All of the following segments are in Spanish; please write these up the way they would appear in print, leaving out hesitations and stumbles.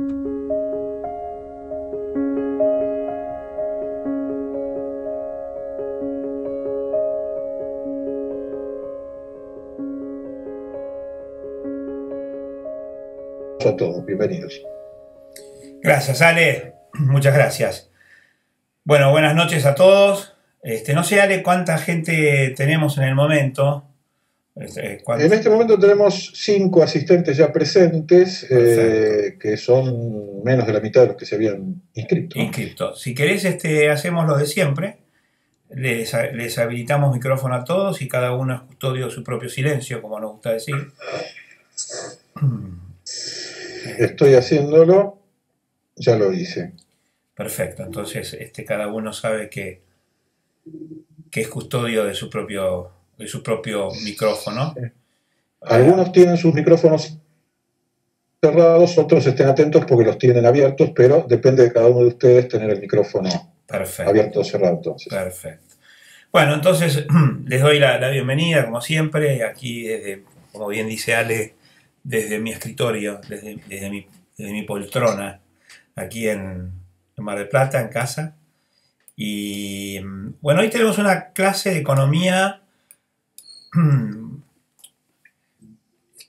A todos, bienvenidos. Gracias, Ale. Muchas gracias. Bueno, buenas noches a todos. No sé, Ale, cuánta gente tenemos en el momento. En este momento tenemos 5 asistentes ya presentes, que son menos de la mitad de los que se habían inscrito. Si querés, hacemos lo de siempre. Les habilitamos micrófono a todos y cada uno es custodio de su propio silencio, como nos gusta decir. Estoy haciéndolo, ya lo hice. Perfecto, entonces cada uno sabe que es custodio de su propio micrófono. Algunos tienen sus micrófonos cerrados, otros estén atentos porque los tienen abiertos, pero depende de cada uno de ustedes tener el micrófono abierto o cerrado. Entonces. Perfecto. Bueno, entonces les doy la bienvenida, como siempre, aquí como bien dice Ale, desde mi escritorio, desde mi poltrona, aquí en Mar del Plata, en casa. Y bueno, hoy tenemos una clase de economía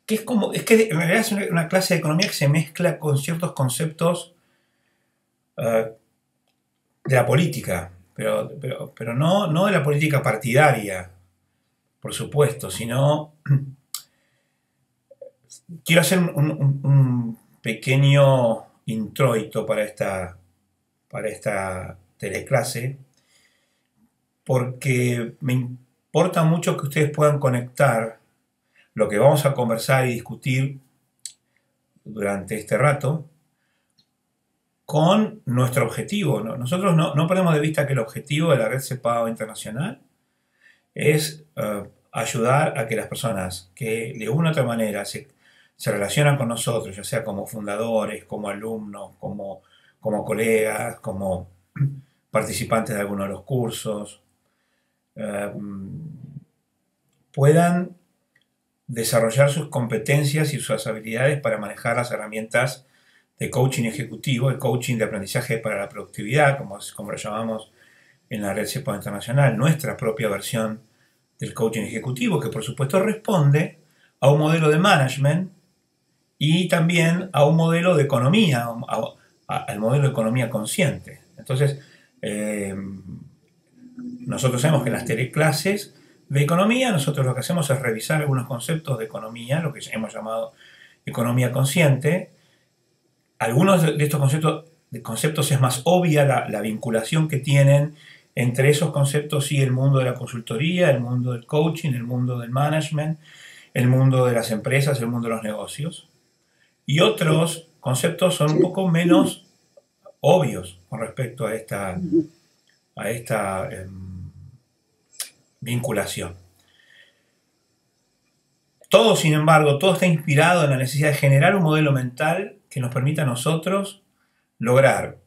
que en realidad es una clase de economía que se mezcla con ciertos conceptos de la política, pero no de la política partidaria, por supuesto, sino quiero hacer un pequeño introito para esta teleclase, porque me importa mucho que ustedes puedan conectar lo que vamos a conversar y discutir durante este rato con nuestro objetivo, ¿no? Nosotros no perdemos de vista que el objetivo de la Red CEPAO Internacional es ayudar a que las personas que de una u otra manera se relacionan con nosotros, ya sea como fundadores, como alumnos, como colegas, como participantes de alguno de los cursos, puedan desarrollar sus competencias y sus habilidades para manejar las herramientas de coaching ejecutivo, el coaching de aprendizaje para la productividad, como lo llamamos en la Red CEPAO Internacional, nuestra propia versión del coaching ejecutivo, que por supuesto responde a un modelo de management y también a un modelo de economía, al modelo de economía consciente. Entonces, nosotros sabemos que en las teleclases de economía, nosotros lo que hacemos es revisar algunos conceptos de economía, lo que hemos llamado economía consciente. Algunos de estos conceptos es más obvia la vinculación que tienen entre esos conceptos y el mundo de la consultoría, el mundo del coaching, el mundo del management, el mundo de las empresas, el mundo de los negocios. Y otros conceptos son un poco menos obvios con respecto a esta vinculación. Todo, sin embargo, todo está inspirado en la necesidad de generar un modelo mental que nos permita a nosotros lograr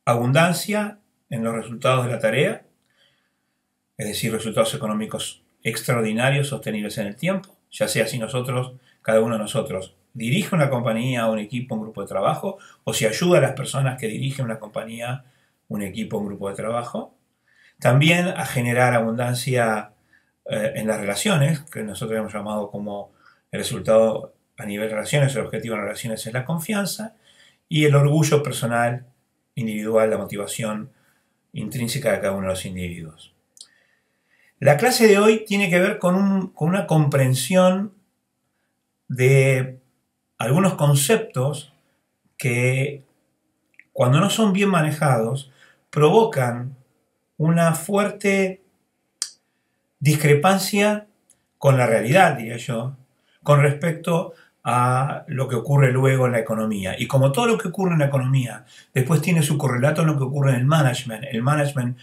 abundancia en los resultados de la tarea, es decir, resultados económicos extraordinarios, sostenibles en el tiempo, ya sea si cada uno de nosotros dirige una compañía, un equipo, un grupo de trabajo, o si ayuda a las personas que dirigen una compañía, un equipo, un grupo de trabajo. También a generar abundancia en las relaciones, que nosotros hemos llamado como el resultado a nivel de relaciones, el objetivo en relaciones es la confianza, y el orgullo personal, individual, la motivación intrínseca de cada uno de los individuos. La clase de hoy tiene que ver con una comprensión de algunos conceptos que, cuando no son bien manejados, provocan una fuerte discrepancia con la realidad, diría yo, con respecto a lo que ocurre luego en la economía. Y como todo lo que ocurre en la economía después tiene su correlato en lo que ocurre en el management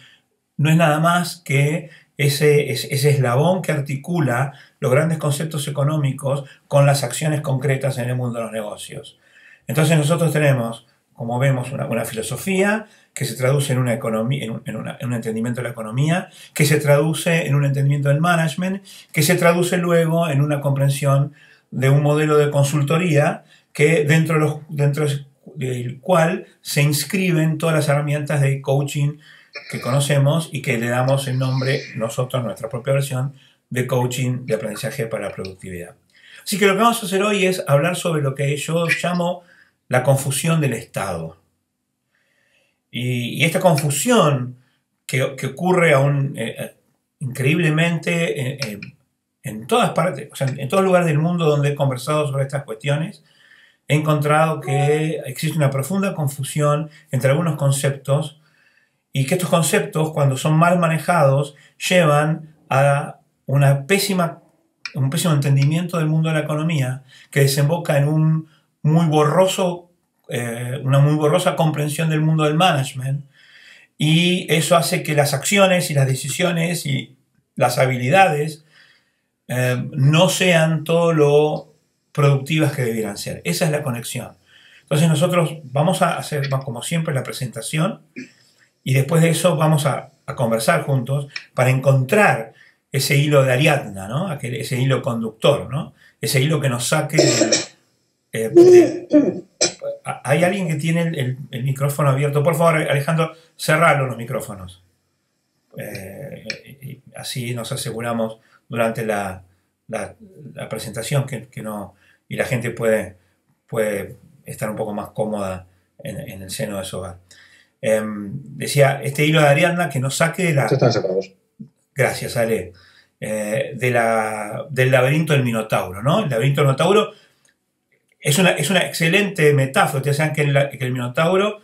no es nada más que ese eslabón que articula los grandes conceptos económicos con las acciones concretas en el mundo de los negocios. Entonces nosotros tenemos, como vemos, una filosofía que se traduce en una economía, en un entendimiento de la economía, que se traduce en un entendimiento del management, que se traduce luego en una comprensión de un modelo de consultoría que dentro del cual se inscriben todas las herramientas de coaching que conocemos y que le damos el nombre nosotros, nuestra propia versión, de coaching de aprendizaje para la productividad. Así que lo que vamos a hacer hoy es hablar sobre lo que yo llamo la confusión del Estado. Y esta confusión que ocurre aún increíblemente en todas partes, o sea, en todos lugares del mundo donde he conversado sobre estas cuestiones, he encontrado que existe una profunda confusión entre algunos conceptos y que estos conceptos, cuando son mal manejados, llevan a un pésimo entendimiento del mundo de la economía que desemboca en una muy borrosa comprensión del mundo del management, y eso hace que las acciones y las decisiones y las habilidades no sean todo lo productivas que debieran ser. Esa es la conexión. Entonces nosotros vamos a hacer, como siempre, la presentación y después de eso vamos a conversar juntos para encontrar ese hilo de Ariadna, ¿no? Ese hilo conductor, ¿no? Ese hilo que nos saque ¿Hay alguien que tiene el micrófono abierto? Por favor, Alejandro, cerralo los micrófonos. Así nos aseguramos durante la presentación que no, y la gente puede estar un poco más cómoda en el seno de su hogar. Decía, este hilo de Ariadna que nos saque de la... Están sacados. Gracias, Ale. Del laberinto del Minotauro, ¿no? El laberinto del Minotauro es una excelente metáfora. Ustedes saben que el Minotauro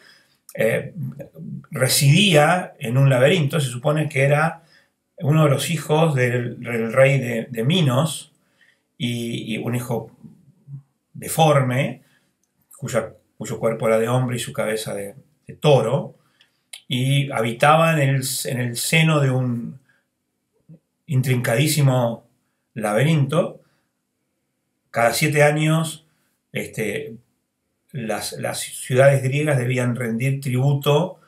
residía en un laberinto. Se supone que era uno de los hijos del rey de Minos, y un hijo deforme, cuyo cuerpo era de hombre y su cabeza de toro, y habitaba en el seno de un intrincadísimo laberinto. Cada 7 años las ciudades griegas debían rendir tributo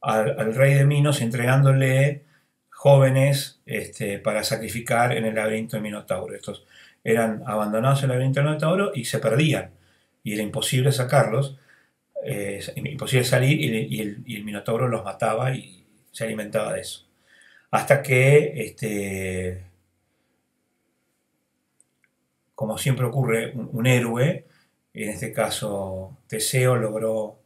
al rey de Minos, entregándole jóvenes para sacrificar en el laberinto del Minotauro. Estos eran abandonados en el laberinto del Minotauro y se perdían, y era imposible sacarlos, imposible salir, y el Minotauro los mataba y se alimentaba de eso. Hasta que, como siempre ocurre, un héroe, en este caso Teseo, logró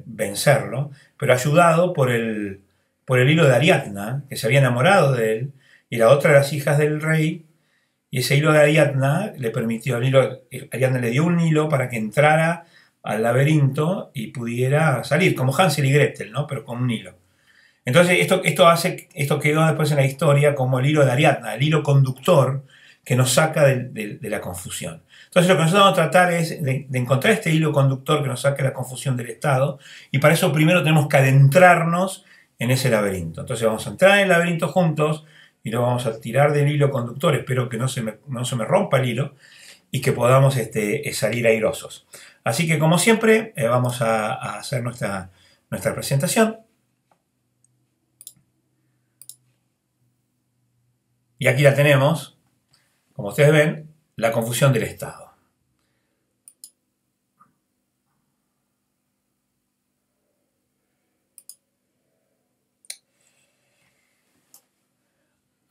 vencerlo, pero ayudado por el hilo de Ariadna, que se había enamorado de él, y la otra de las hijas del rey, y ese hilo de Ariadna le permitió, Ariadna le dio un hilo para que entrara al laberinto y pudiera salir, como Hansel y Gretel, ¿no? Pero con un hilo. Entonces esto quedó después en la historia como el hilo de Ariadna, el hilo conductor que nos saca de la confusión. Entonces lo que nosotros vamos a tratar es de encontrar este hilo conductor que nos saque la confusión del Estado, y para eso primero tenemos que adentrarnos en ese laberinto. Entonces vamos a entrar en el laberinto juntos y lo vamos a tirar del hilo conductor. Espero que no se me rompa el hilo y que podamos salir airosos. Así que, como siempre, vamos a hacer nuestra presentación. Y aquí la tenemos, como ustedes ven, la confusión del Estado.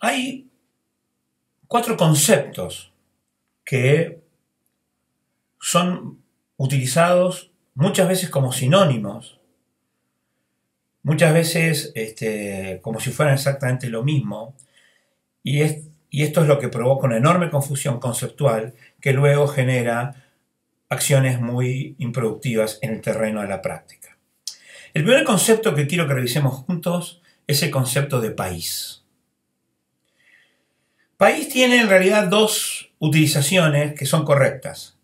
Hay 4 conceptos que son utilizados muchas veces como sinónimos, muchas veces como si fueran exactamente lo mismo, y esto es lo que provoca una enorme confusión conceptual que luego genera acciones muy improductivas en el terreno de la práctica. El primer concepto que quiero que revisemos juntos es el concepto de país. País tiene en realidad 2 utilizaciones que son correctas.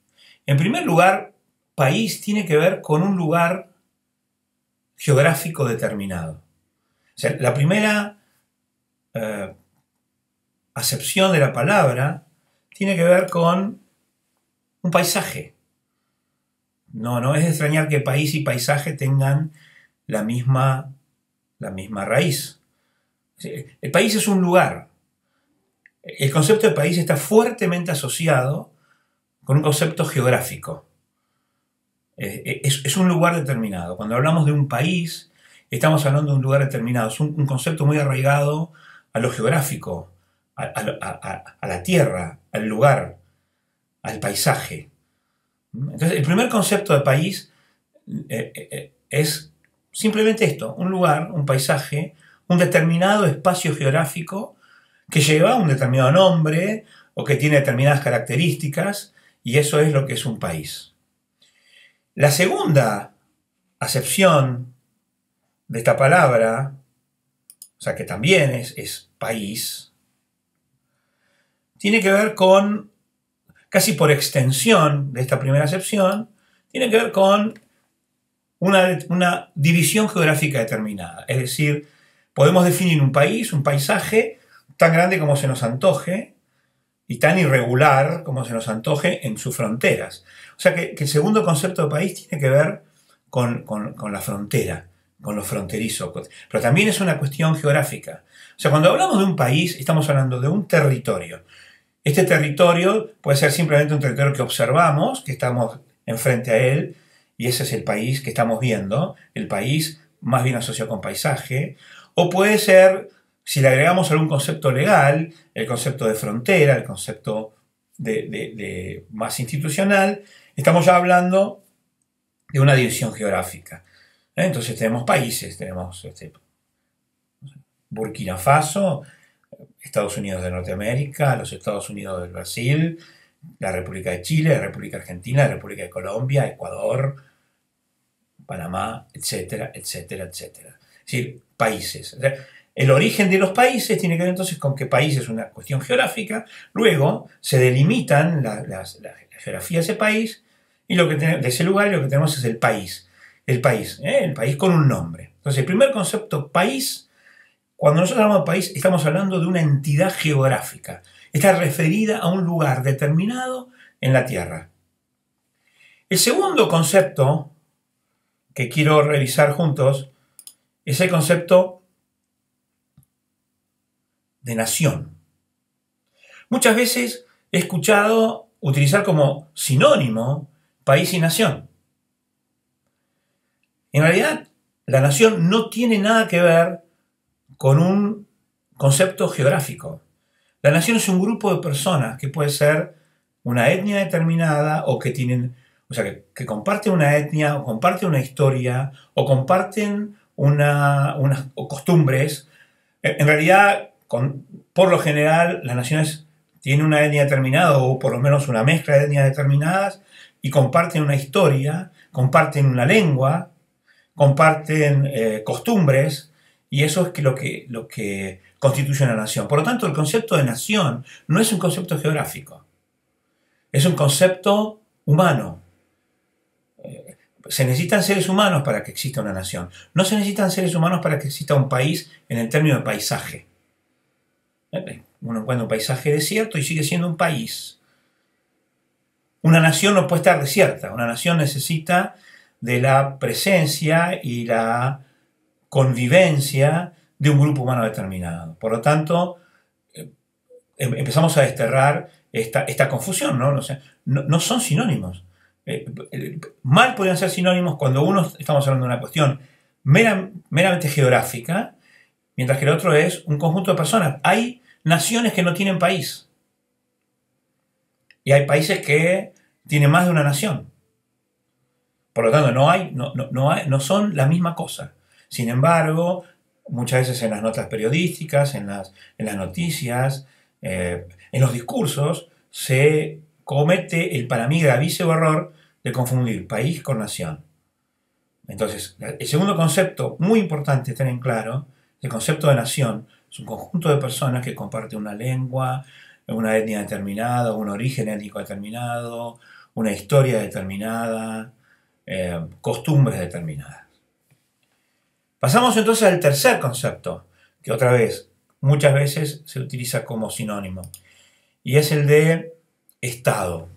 En primer lugar, país tiene que ver con un lugar geográfico determinado. O sea, la primera acepción de la palabra tiene que ver con un paisaje. No es de extrañar que país y paisaje tengan la misma raíz. El país es un lugar. El concepto de país está fuertemente asociado con un concepto geográfico. Es un lugar determinado. Cuando hablamos de un país, estamos hablando de un lugar determinado. Es un concepto muy arraigado a lo geográfico, a la tierra, al lugar, al paisaje. Entonces, el primer concepto de país es simplemente esto: un lugar, un paisaje, un determinado espacio geográfico que lleva un determinado nombre o que tiene determinadas características, y eso es lo que es un país. La segunda acepción de esta palabra, o sea que también es país, tiene que ver con, casi por extensión de esta primera acepción, tiene que ver con una división geográfica determinada. Es decir, podemos definir un país, un paisaje, tan grande como se nos antoje y tan irregular como se nos antoje en sus fronteras. O sea que el segundo concepto de país tiene que ver con la frontera, con lo fronterizo, pero también es una cuestión geográfica. O sea, cuando hablamos de un país, estamos hablando de un territorio. Este territorio puede ser simplemente un territorio que observamos, que estamos enfrente a él, y ese es el país que estamos viendo, el país más bien asociado con paisaje, o puede ser, si le agregamos algún concepto legal, el concepto de frontera, el concepto de más institucional, estamos ya hablando de una división geográfica. Entonces tenemos países, tenemos Burkina Faso, Estados Unidos de Norteamérica, los Estados Unidos del Brasil, la República de Chile, la República Argentina, la República de Colombia, Ecuador, Panamá, etcétera, etcétera, etcétera. Es decir, países. O sea, el origen de los países tiene que ver entonces con que país es una cuestión geográfica, luego se delimitan la geografía de ese país, y lo que de ese lugar, y lo que tenemos es el país. El país con un nombre. Entonces, el primer concepto, país, cuando nosotros hablamos de país, estamos hablando de una entidad geográfica. Está referida a un lugar determinado en la Tierra. El segundo concepto que quiero revisar juntos es el concepto de nación. Muchas veces he escuchado utilizar como sinónimo país y nación. En realidad, la nación no tiene nada que ver con un concepto geográfico. La nación es un grupo de personas que puede ser una etnia determinada o que tienen, o sea, que comparten una etnia o comparten una historia o comparten unas costumbres. En realidad, por lo general, las naciones tienen una etnia determinada o por lo menos una mezcla de etnias determinadas y comparten una historia, comparten una lengua, comparten costumbres, y eso es lo que constituye una nación. Por lo tanto, el concepto de nación no es un concepto geográfico, es un concepto humano. Se necesitan seres humanos para que exista una nación. No se necesitan seres humanos para que exista un país en el término de paisaje. Uno encuentra un paisaje desierto y sigue siendo un país. Una nación no puede estar desierta. Una nación necesita de la presencia y la convivencia de un grupo humano determinado. Por lo tanto, empezamos a desterrar esta confusión, ¿no? O sea, no son sinónimos. Mal podrían ser sinónimos cuando estamos hablando de una cuestión meramente geográfica, mientras que el otro es un conjunto de personas. Hay naciones que no tienen país. Y hay países que tienen más de una nación. Por lo tanto, no son la misma cosa. Sin embargo, muchas veces en las notas periodísticas, en las noticias, en los discursos, se comete el, para mí, gravísimo error de confundir país con nación. Entonces, el segundo concepto muy importante tener en claro, el concepto de nación, es un conjunto de personas que comparten una lengua, una etnia determinada, un origen étnico determinado, una historia determinada, costumbres determinadas. Pasamos entonces al tercer concepto, que otra vez, muchas veces se utiliza como sinónimo, y es el de Estado.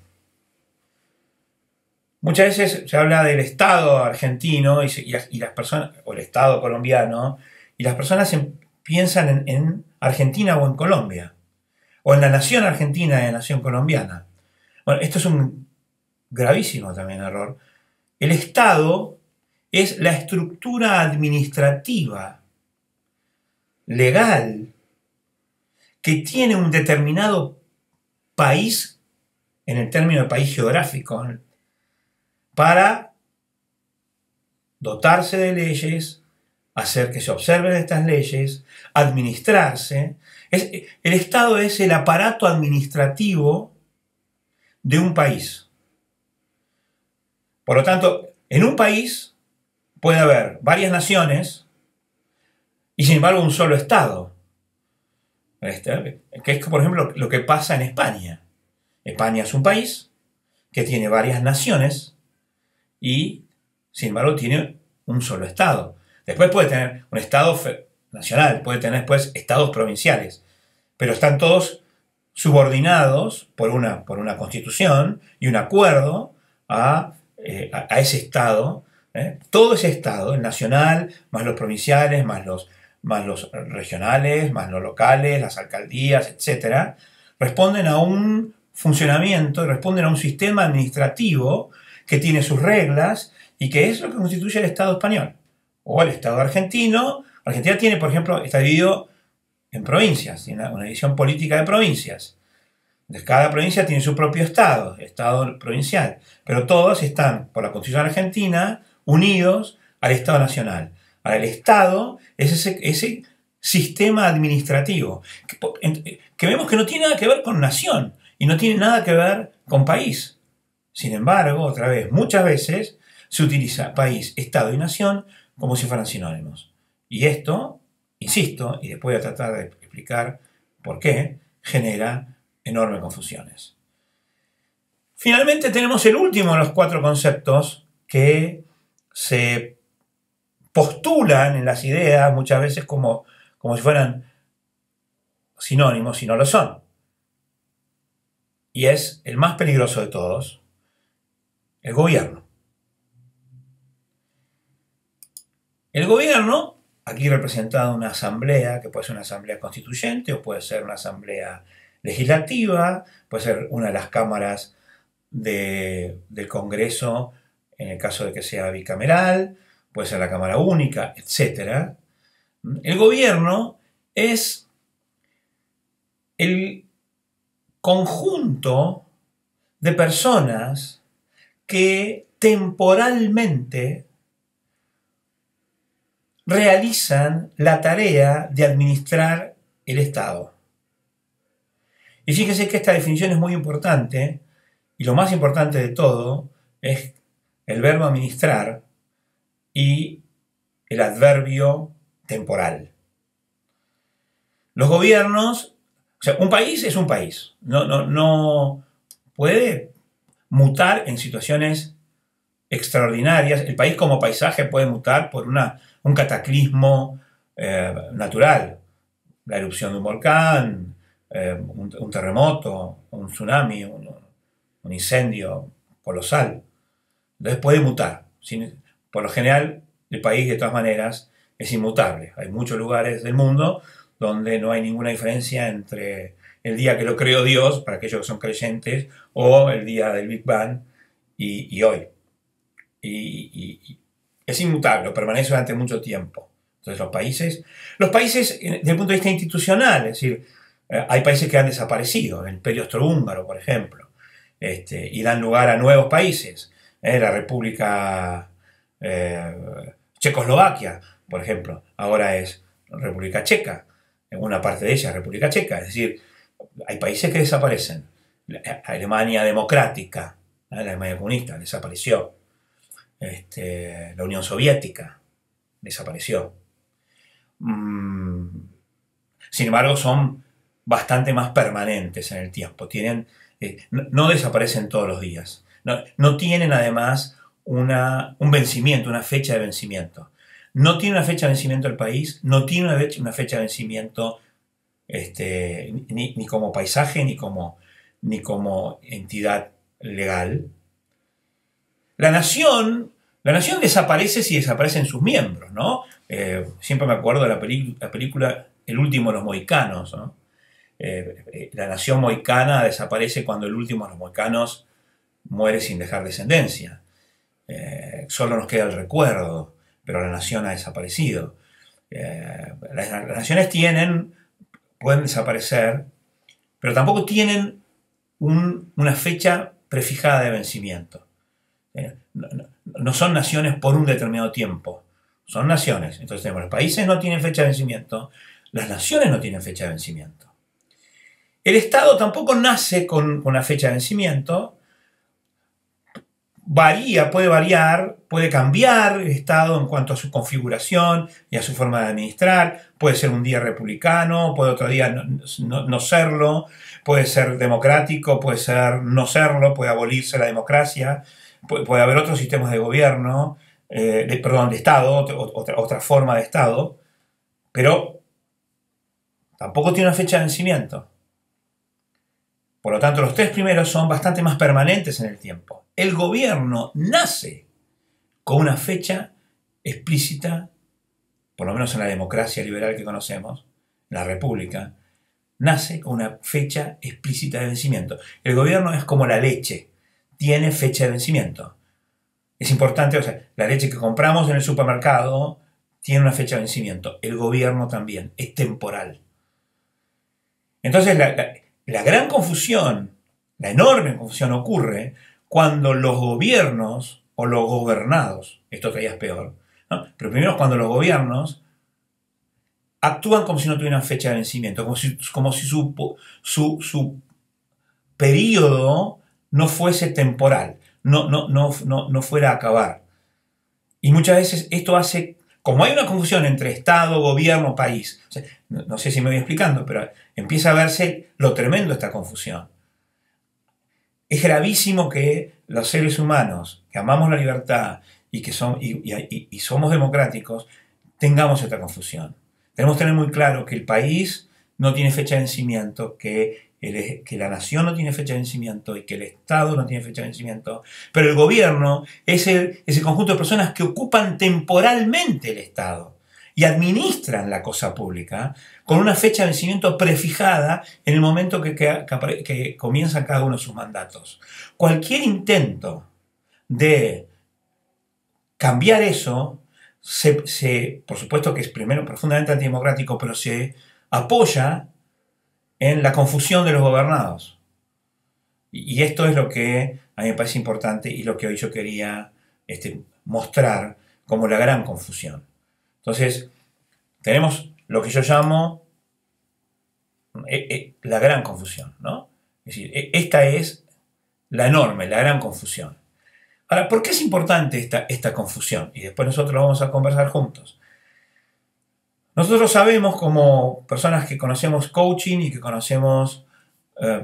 Muchas veces se habla del Estado argentino y las personas, o el Estado colombiano, y las personas piensan en Argentina o en Colombia, o en la nación argentina y la nación colombiana. Bueno, esto es un gravísimo también error, el Estado es la estructura administrativa, legal, que tiene un determinado país, en el término de país geográfico, para dotarse de leyes, hacer que se observen estas leyes, administrarse. El Estado es el aparato administrativo de un país. Por lo tanto, en un país puede haber varias naciones y sin embargo un solo Estado. Que es, por ejemplo, lo que pasa en España. España es un país que tiene varias naciones y sin embargo tiene un solo Estado. Después puede tener un Estado nacional, puede tener después estados provinciales, pero están todos subordinados por una constitución y un acuerdo a ese Estado. Todo ese Estado, el nacional, más los provinciales, más los regionales, más los locales, las alcaldías, etc., responden a un funcionamiento, responden a un sistema administrativo que tiene sus reglas y que es lo que constituye el Estado español. O el Estado argentino. Argentina tiene, por ejemplo, está dividido en provincias, tiene una división política de provincias. Entonces, cada provincia tiene su propio Estado provincial, pero todos están, por la Constitución argentina, unidos al Estado nacional. Ahora, el Estado es ese sistema administrativo que vemos que no tiene nada que ver con nación y no tiene nada que ver con país. Sin embargo, otra vez, muchas veces se utiliza país, Estado y nación como si fueran sinónimos. Y esto, insisto, y después voy a tratar de explicar por qué, genera enormes confusiones. Finalmente tenemos el último de los 4 conceptos que se postulan en las ideas muchas veces como si fueran sinónimos y no lo son. Y es el más peligroso de todos, el gobierno. El gobierno, aquí representado en una asamblea, que puede ser una asamblea constituyente o puede ser una asamblea legislativa, puede ser una de las cámaras del Congreso, en el caso de que sea bicameral, puede ser la Cámara Única, etc. El gobierno es el conjunto de personas que temporalmente realizan la tarea de administrar el Estado. Y fíjense que esta definición es muy importante, y lo más importante de todo es el verbo administrar y el adverbio temporal. Los gobiernos, o sea, un país es un país, no puede mutar en situaciones extraordinarias. El país como paisaje puede mutar por un cataclismo natural, la erupción de un volcán, un terremoto, un tsunami, un incendio colosal. Entonces puede mutar. Por lo general, el país de todas maneras es inmutable. Hay muchos lugares del mundo donde no hay ninguna diferencia entre el día que lo creó Dios, para aquellos que son creyentes, o el día del Big Bang y hoy. Y es inmutable, permanece durante mucho tiempo. Entonces los países desde el punto de vista institucional, es decir, hay países que han desaparecido, el Imperio Austrohúngaro, por ejemplo, y dan lugar a nuevos países. La República Checoslovaquia, por ejemplo, ahora es República Checa, en una parte de ella es República Checa, es decir, hay países que desaparecen. Alemania democrática, la Alemania comunista desapareció. La Unión Soviética desapareció. Sin embargo, son bastante más permanentes en el tiempo. No desaparecen todos los días. No tienen además un vencimiento, una fecha de vencimiento. No tiene una fecha de vencimiento el país, no tiene una fecha de vencimiento ni como paisaje ni como entidad legal. La nación desaparece si desaparecen sus miembros, ¿no? Siempre me acuerdo de la película El último de los mohicanos, ¿no? La nación mohicana desaparece cuando el último de los mohicanos muere sin dejar descendencia. solo nos queda el recuerdo, pero la nación ha desaparecido. Las naciones pueden desaparecer, pero tampoco tienen una fecha prefijada de vencimiento. No son naciones por un determinado tiempo, son naciones. Entonces tenemos, los países no tienen fecha de vencimiento, las naciones no tienen fecha de vencimiento. El Estado tampoco nace con una fecha de vencimiento, puede variar, puede cambiar el Estado en cuanto a su configuración y a su forma de administrar. Puede ser un día republicano, puede otro día no serlo, puede ser democrático, puede ser no serlo, puede abolirse la democracia, puede haber otros sistemas de gobierno, de Estado, otra forma de Estado, pero tampoco tiene una fecha de vencimiento. Por lo tanto, los tres primeros son bastante más permanentes en el tiempo. El gobierno nace con una fecha explícita, por lo menos en la democracia liberal que conocemos, en la república, nace con una fecha explícita de vencimiento. El gobierno es como la leche, tiene fecha de vencimiento. Es importante, o sea, la leche que compramos en el supermercado tiene una fecha de vencimiento. El gobierno también, es temporal. Entonces, la gran confusión, la enorme confusión ocurre cuando los gobiernos o los gobernados, esto todavía es peor, ¿no? Pero primero cuando los gobiernos actúan como si no tuvieran fecha de vencimiento, como si su periodo no fuese temporal, no fuera a acabar. Y muchas veces esto hace, como hay una confusión entre Estado, gobierno, país, o sea, no sé si me voy explicando, pero empieza a verse lo tremendo de esta confusión. Es gravísimo que los seres humanos, que amamos la libertad y que somos democráticos, tengamos esta confusión. Tenemos que tener muy claro que el país no tiene fecha de vencimiento, que la nación no tiene fecha de vencimiento y que el Estado no tiene fecha de vencimiento, pero el gobierno es ese conjunto de personas que ocupan temporalmente el Estado y administran la cosa pública con una fecha de vencimiento prefijada en el momento que comienzan cada uno de sus mandatos. Cualquier intento de cambiar eso, por supuesto que es primero profundamente antidemocrático, pero se apoya en la confusión de los gobernados. Y esto es lo que a mí me parece importante y lo que hoy yo quería mostrar como la gran confusión. Entonces, tenemos lo que yo llamo la gran confusión, ¿no? Es decir, esta es la gran confusión. Ahora, ¿por qué es importante esta confusión? Y después nosotros vamos a conversar juntos. Nosotros sabemos, como personas que conocemos coaching y que conocemos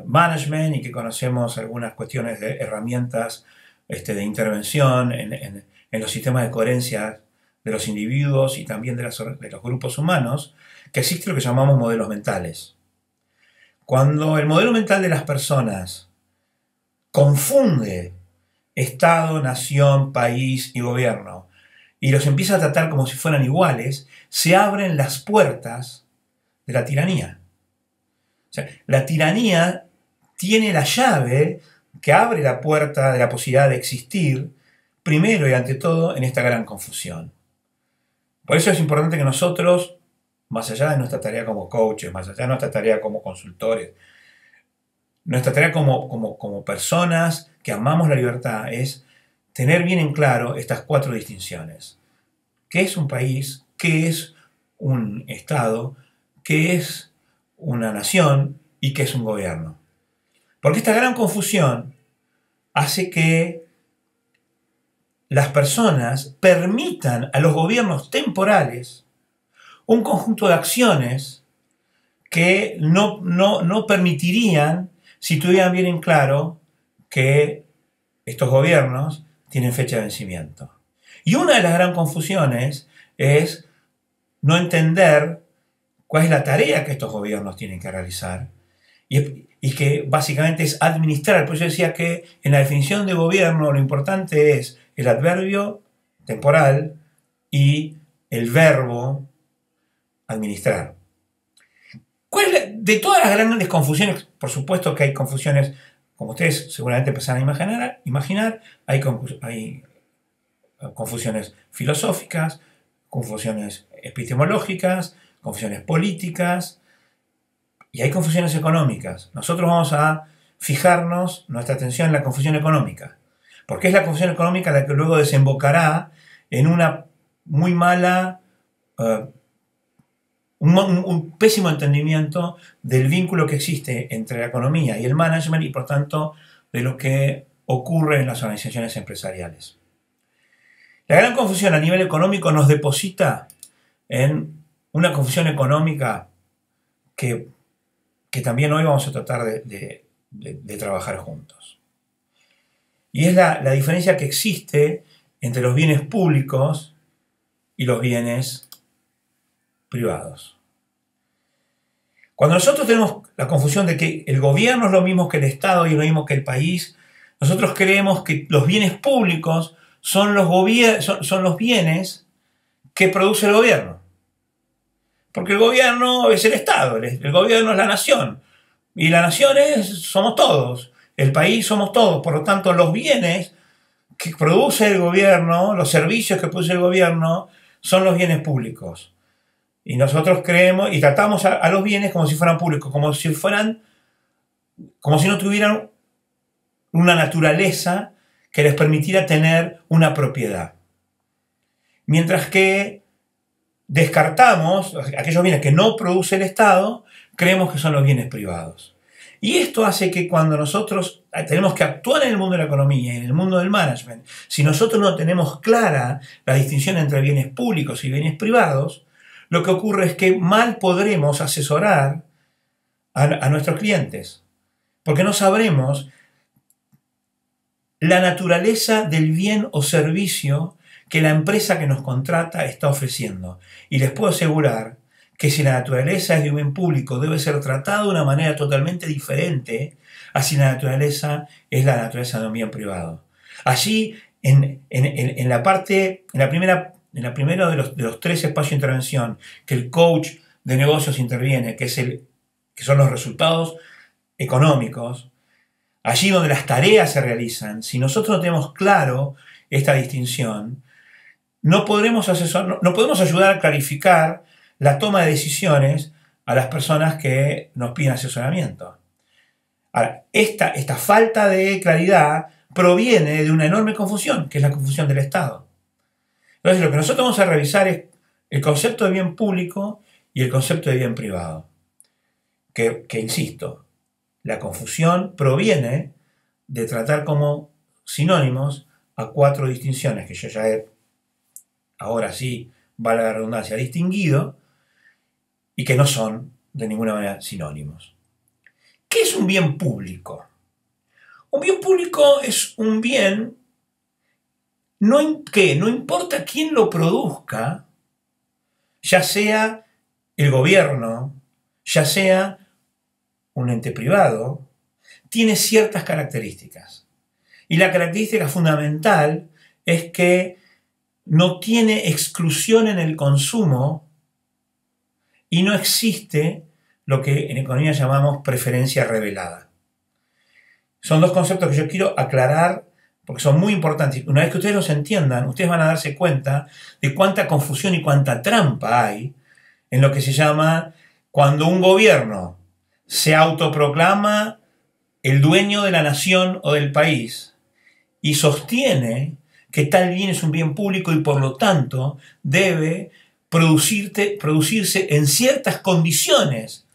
management y que conocemos algunas cuestiones de herramientas de intervención en los sistemas de coherencia de los individuos y también de los grupos humanos, que existe lo que llamamos modelos mentales. Cuando el modelo mental de las personas confunde Estado, nación, país y gobierno y los empieza a tratar como si fueran iguales, se abren las puertas de la tiranía. O sea, la tiranía tiene la llave que abre la puerta de la posibilidad de existir, primero y ante todo, en esta gran confusión. Por eso es importante que nosotros, más allá de nuestra tarea como coaches, más allá de nuestra tarea como consultores, nuestra tarea como personas que amamos la libertad es tener bien en claro estas 4 distinciones. ¿Qué es un país? ¿Qué es un Estado? ¿Qué es una nación? ¿Y qué es un gobierno? Porque esta gran confusión hace que las personas permitan a los gobiernos temporales un conjunto de acciones que no permitirían si tuvieran bien en claro que estos gobiernos tienen fecha de vencimiento. Y una de las gran confusiones es no entender cuál es la tarea que estos gobiernos tienen que realizar y que básicamente es administrar. Por eso decía que en la definición de gobierno lo importante es el adverbio temporal y el verbo administrar. De todas las grandes confusiones, por supuesto que hay confusiones, como ustedes seguramente empezaron a imaginar, hay confusiones filosóficas, confusiones epistemológicas, confusiones políticas y hay confusiones económicas. Nosotros vamos a fijarnos nuestra atención en la confusión económica, porque es la confusión económica la que luego desembocará en una muy mala, un pésimo entendimiento del vínculo que existe entre la economía y el management y por tanto de lo que ocurre en las organizaciones empresariales. La gran confusión a nivel económico nos deposita en una confusión económica que también hoy vamos a tratar de trabajar juntos. Y es la diferencia que existe entre los bienes públicos y los bienes privados. Cuando nosotros tenemos la confusión de que el gobierno es lo mismo que el Estado y es lo mismo que el país, nosotros creemos que los bienes públicos son los bienes que produce el gobierno. Porque el gobierno es el Estado, el gobierno es la nación. Y la nación somos todos, el país somos todos. Por lo tanto, los bienes que produce el gobierno, los servicios que produce el gobierno, son los bienes públicos. Y nosotros creemos y tratamos a los bienes como si fueran públicos, como si no tuvieran una naturaleza que les permitiera tener una propiedad. Mientras que descartamos aquellos bienes que no produce el Estado, creemos que son los bienes privados. Y esto hace que cuando nosotros tenemos que actuar en el mundo de la economía y en el mundo del management, si nosotros no tenemos clara la distinción entre bienes públicos y bienes privados, lo que ocurre es que mal podremos asesorar a nuestros clientes, porque no sabremos la naturaleza del bien o servicio que la empresa que nos contrata está ofreciendo. Y les puedo asegurar que si la naturaleza es de un bien público, debe ser tratado de una manera totalmente diferente a si la naturaleza es la naturaleza de un bien privado. Allí, en la primera de los tres espacios de intervención, que el coach de negocios interviene, que son los resultados económicos, allí donde las tareas se realizan, si nosotros no tenemos claro esta distinción, no podemos ayudar a clarificar la toma de decisiones a las personas que nos piden asesoramiento. Ahora, esta falta de claridad proviene de una enorme confusión, que es la confusión del Estado. Entonces, lo que nosotros vamos a revisar es el concepto de bien público y el concepto de bien privado. Que insisto, la confusión proviene de tratar como sinónimos a cuatro distinciones que yo ya he, ahora sí, vale la redundancia, distinguido y que no son de ninguna manera sinónimos. ¿Qué es un bien público? Un bien público es un bien que no importa quién lo produzca, ya sea el gobierno, ya sea un ente privado, tiene ciertas características. Y la característica fundamental es que no tiene exclusión en el consumo y no existe lo que en economía llamamos preferencia revelada. Son dos conceptos que yo quiero aclarar porque son muy importantes. Una vez que ustedes los entiendan, ustedes van a darse cuenta de cuánta confusión y cuánta trampa hay en lo que se llama cuando un gobierno se autoproclama el dueño de la nación o del país y sostiene que tal bien es un bien público y por lo tanto debe producirse en ciertas condiciones,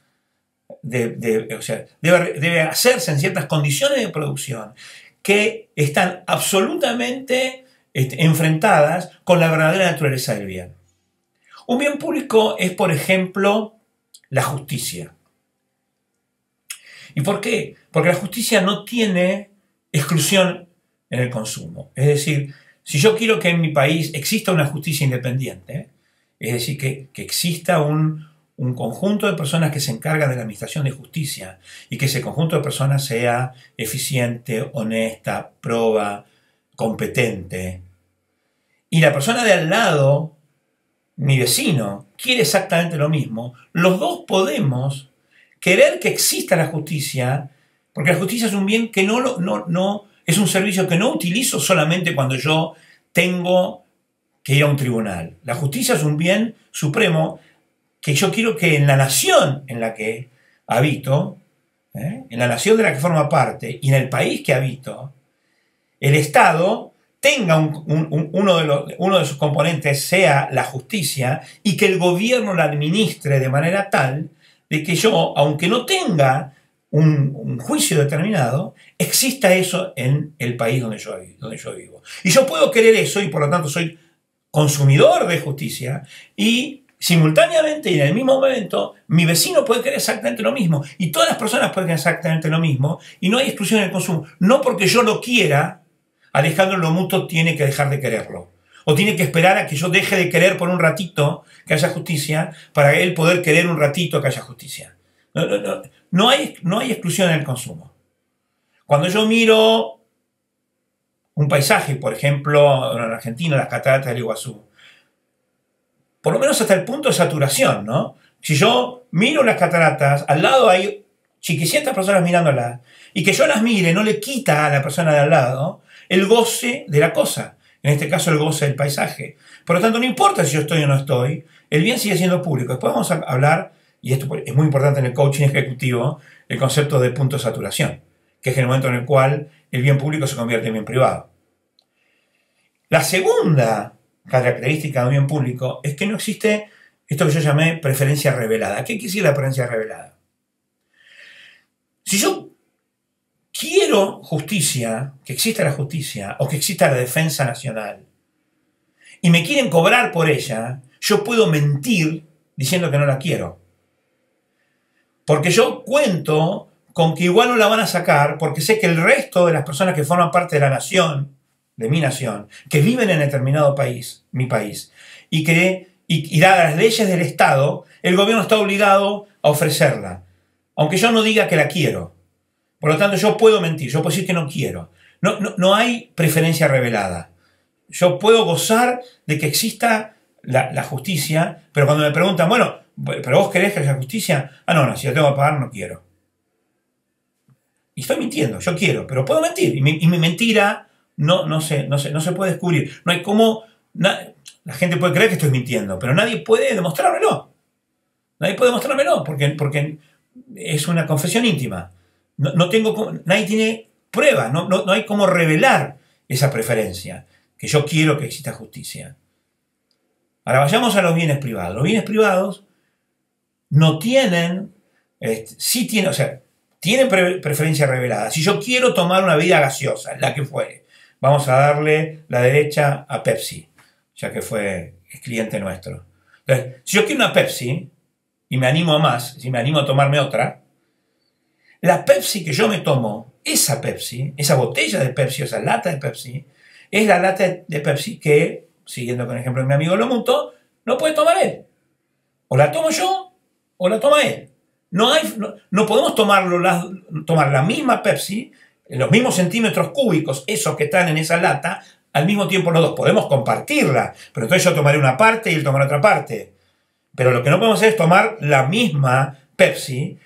debe hacerse en ciertas condiciones de producción que están absolutamente enfrentadas con la verdadera naturaleza del bien. Un bien público es, por ejemplo, la justicia. ¿Y por qué? Porque la justicia no tiene exclusión en el consumo. Es decir, si yo quiero que en mi país exista una justicia independiente, es decir, que exista un conjunto de personas que se encargan de la administración de justicia y que ese conjunto de personas sea eficiente, honesta, proba, competente, y la persona de al lado, mi vecino, quiere exactamente lo mismo, los dos podemos querer que exista la justicia, porque la justicia es un bien que no es un servicio que no utilizo solamente cuando yo tengo que ir a un tribunal. La justicia es un bien supremo que yo quiero que en la nación en la que habito, en la nación de la que forma parte y en el país que habito, el Estado tenga uno de sus componentes sea la justicia y que el gobierno la administre de manera tal de que yo, aunque no tenga un juicio determinado, exista eso en el país donde yo vivo. Y yo puedo querer eso y por lo tanto soy consumidor de justicia y simultáneamente y en el mismo momento mi vecino puede querer exactamente lo mismo y todas las personas pueden querer exactamente lo mismo y no hay exclusión en el consumo. No porque yo lo quiera, Alejandro Lomuto tiene que dejar de quererlo. O tiene que esperar a que yo deje de querer por un ratito que haya justicia para él poder querer un ratito que haya justicia. No hay exclusión en el consumo. Cuando yo miro un paisaje, por ejemplo, en Argentina, las cataratas del Iguazú, por lo menos hasta el punto de saturación, ¿no? Si yo miro las cataratas, al lado hay chiquicientas personas mirándolas, y que yo las mire no le quita a la persona de al lado el goce de la cosa, en este caso el goce del paisaje. Por lo tanto, no importa si yo estoy o no estoy, el bien sigue siendo público. Después vamos a hablar, y esto es muy importante en el coaching ejecutivo, el concepto de punto de saturación, que es el momento en el cual el bien público se convierte en bien privado. La segunda característica de un bien público es que no existe esto que yo llamé preferencia revelada. ¿Qué quiere decir la preferencia revelada? Si yo quiero justicia, que exista la justicia o que exista la defensa nacional y me quieren cobrar por ella, yo puedo mentir diciendo que no la quiero. Porque yo cuento con que igual no la van a sacar porque sé que el resto de las personas que forman parte de la nación, de mi nación, que viven en determinado país, mi país, y dadas las leyes del Estado, el gobierno está obligado a ofrecerla, aunque yo no diga que la quiero. Por lo tanto, yo puedo mentir, yo puedo decir que no quiero. No hay preferencia revelada. Yo puedo gozar de que exista la justicia, pero cuando me preguntan, bueno, ¿pero vos querés que haya justicia? Ah, no, si yo tengo que pagar, no quiero. Y estoy mintiendo, yo quiero, pero puedo mentir. Y mi mentira no se puede descubrir. No hay cómo... La gente puede creer que estoy mintiendo, pero nadie puede demostrármelo. Nadie puede demostrármelo porque es una confesión íntima. Nadie tiene pruebas, no hay cómo revelar esa preferencia, que yo quiero que exista justicia. Ahora vayamos a los bienes privados. Los bienes privados no tienen, tienen preferencia revelada. Si yo quiero tomar una bebida gaseosa, la que fuere, vamos a darle la derecha a Pepsi, ya que es cliente nuestro. Entonces, si yo quiero una Pepsi y me animo a más, si me animo a tomarme otra, la Pepsi que yo me tomo, esa Pepsi, esa botella de Pepsi, esa lata de Pepsi, es la lata de Pepsi que, siguiendo con el ejemplo de mi amigo Lomuto, no puede tomar él. O la tomo yo, o la toma él. No podemos tomar la misma Pepsi, en los mismos centímetros cúbicos, esos que están en esa lata, al mismo tiempo los dos. Podemos compartirla, pero entonces yo tomaré una parte y él tomará otra parte. Pero lo que no podemos hacer es tomar la misma Pepsi,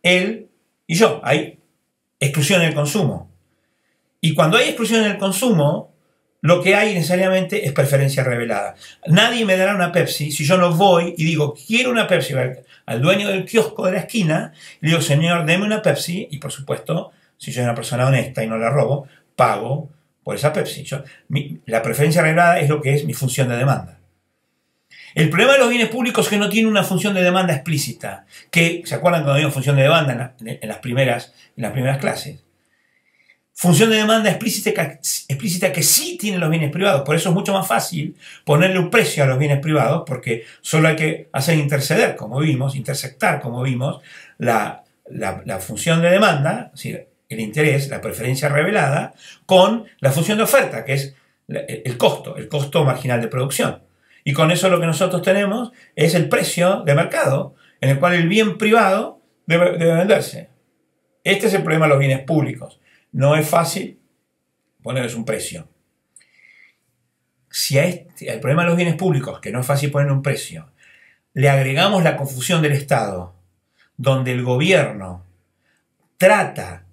él y yo. Hay exclusión en el consumo. Y cuando hay exclusión en el consumo, lo que hay necesariamente es preferencia revelada. Nadie me dará una Pepsi si yo no voy y digo, quiero una Pepsi al dueño del kiosco de la esquina, y le digo, señor, deme una Pepsi, y por supuesto, si soy una persona honesta y no la robo, pago por esa Pepsi. La preferencia revelada es lo que es mi función de demanda. El problema de los bienes públicos es que no tiene una función de demanda explícita. ¿Se acuerdan cuando había función de demanda en las primeras clases? Función de demanda explícita que sí tienen los bienes privados. Por eso es mucho más fácil ponerle un precio a los bienes privados, porque solo hay que hacer intersectar, como vimos, la función de demanda, es decir, el interés, la preferencia revelada, con la función de oferta, que es el costo marginal de producción. Y con eso lo que nosotros tenemos es el precio de mercado, en el cual el bien privado debe venderse. Este es el problema de los bienes públicos. No es fácil ponerles un precio. Si al problema de los bienes públicos, que no es fácil poner un precio, le agregamos la confusión del Estado, donde el gobierno trata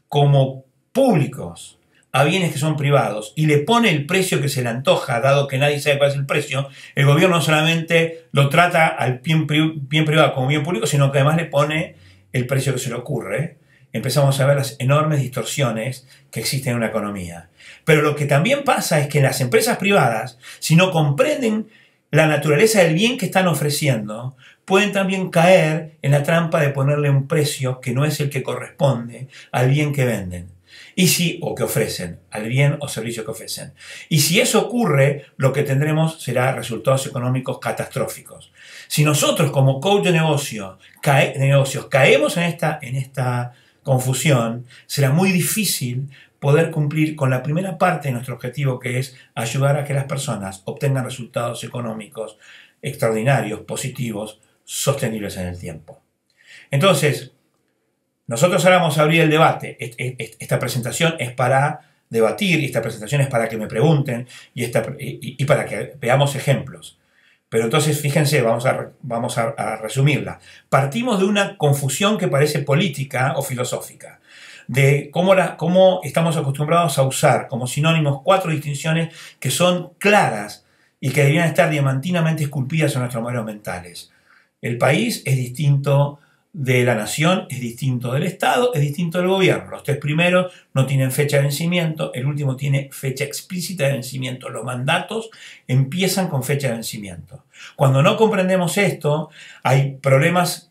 como públicos a bienes que son privados y le pone el precio que se le antoja, dado que nadie sabe cuál es el precio, el gobierno no solamente lo trata al bien privado como bien público, sino que además le pone el precio que se le ocurre. Empezamos a ver las enormes distorsiones que existen en una economía. Pero lo que también pasa es que las empresas privadas, si no comprenden la naturaleza del bien que están ofreciendo, pueden también caer en la trampa de ponerle un precio que no es el que corresponde al bien que venden. O que ofrecen, al bien o servicio que ofrecen. Y si eso ocurre, lo que tendremos será resultados económicos catastróficos. Si nosotros como coach de negocios caemos en esta confusión, será muy difícil poder cumplir con la primera parte de nuestro objetivo, que es ayudar a que las personas obtengan resultados económicos extraordinarios, positivos, sostenibles en el tiempo. Entonces, nosotros ahora vamos a abrir el debate. Esta presentación es para debatir, y esta presentación es para que me pregunten y para que veamos ejemplos. Pero entonces, fíjense, vamos a resumirla. Partimos de una confusión que parece política o filosófica, de cómo estamos acostumbrados a usar como sinónimos 4 distinciones que son claras y que deberían estar diamantinamente esculpidas en nuestros modelos mentales. El país es distinto de la nación, es distinto del Estado, es distinto del gobierno. Los 3 primeros no tienen fecha de vencimiento, el último tiene fecha explícita de vencimiento. Los mandatos empiezan con fecha de vencimiento. Cuando no comprendemos esto, hay problemas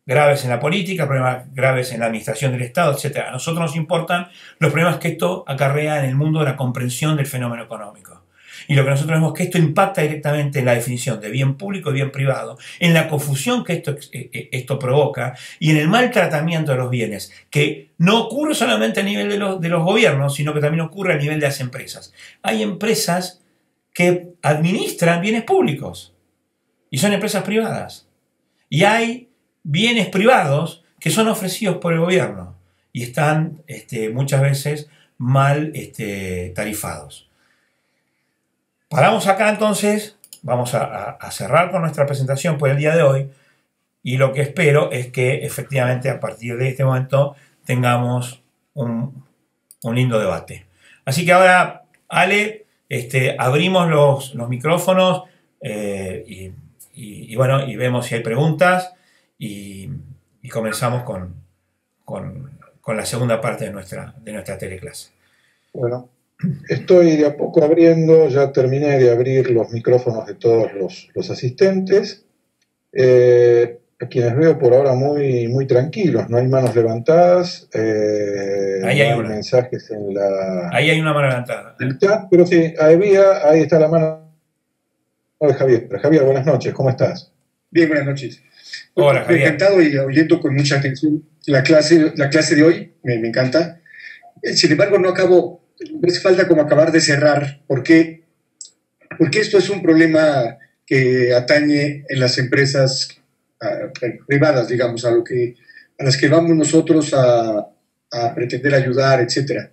graves en la política, problemas graves en la administración del Estado, etc. A nosotros nos importan los problemas que esto acarrea en el mundo de la comprensión del fenómeno económico. Y lo que nosotros vemos es que esto impacta directamente en la definición de bien público y bien privado, en la confusión que esto provoca y en el mal tratamiento de los bienes, que no ocurre solamente a nivel de los gobiernos, sino que también ocurre a nivel de las empresas. Hay empresas que administran bienes públicos y son empresas privadas. Y hay bienes privados que son ofrecidos por el gobierno y están muchas veces mal tarifados. Paramos acá entonces, vamos a cerrar con nuestra presentación por el día de hoy y lo que espero es que efectivamente a partir de este momento tengamos un lindo debate. Así que ahora, Ale, abrimos los micrófonos y vemos si hay preguntas y comenzamos con la segunda parte de nuestra teleclase. Bueno. Estoy de a poco abriendo, ya terminé de abrir los micrófonos de todos los asistentes. A quienes veo por ahora muy tranquilos, no hay manos levantadas, ahí hay mensajes en la... Ahí hay una mano levantada. En el chat, pero sí, ahí está la mano de Javier. Javier, buenas noches, ¿cómo estás? Bien, buenas noches. Hola, Javier. Encantado y oyendo con mucha atención la clase de hoy, me encanta. Sin embargo, me hace falta como acabar de cerrar, porque esto es un problema que atañe en las empresas privadas, digamos, a las que vamos nosotros a pretender ayudar, etc.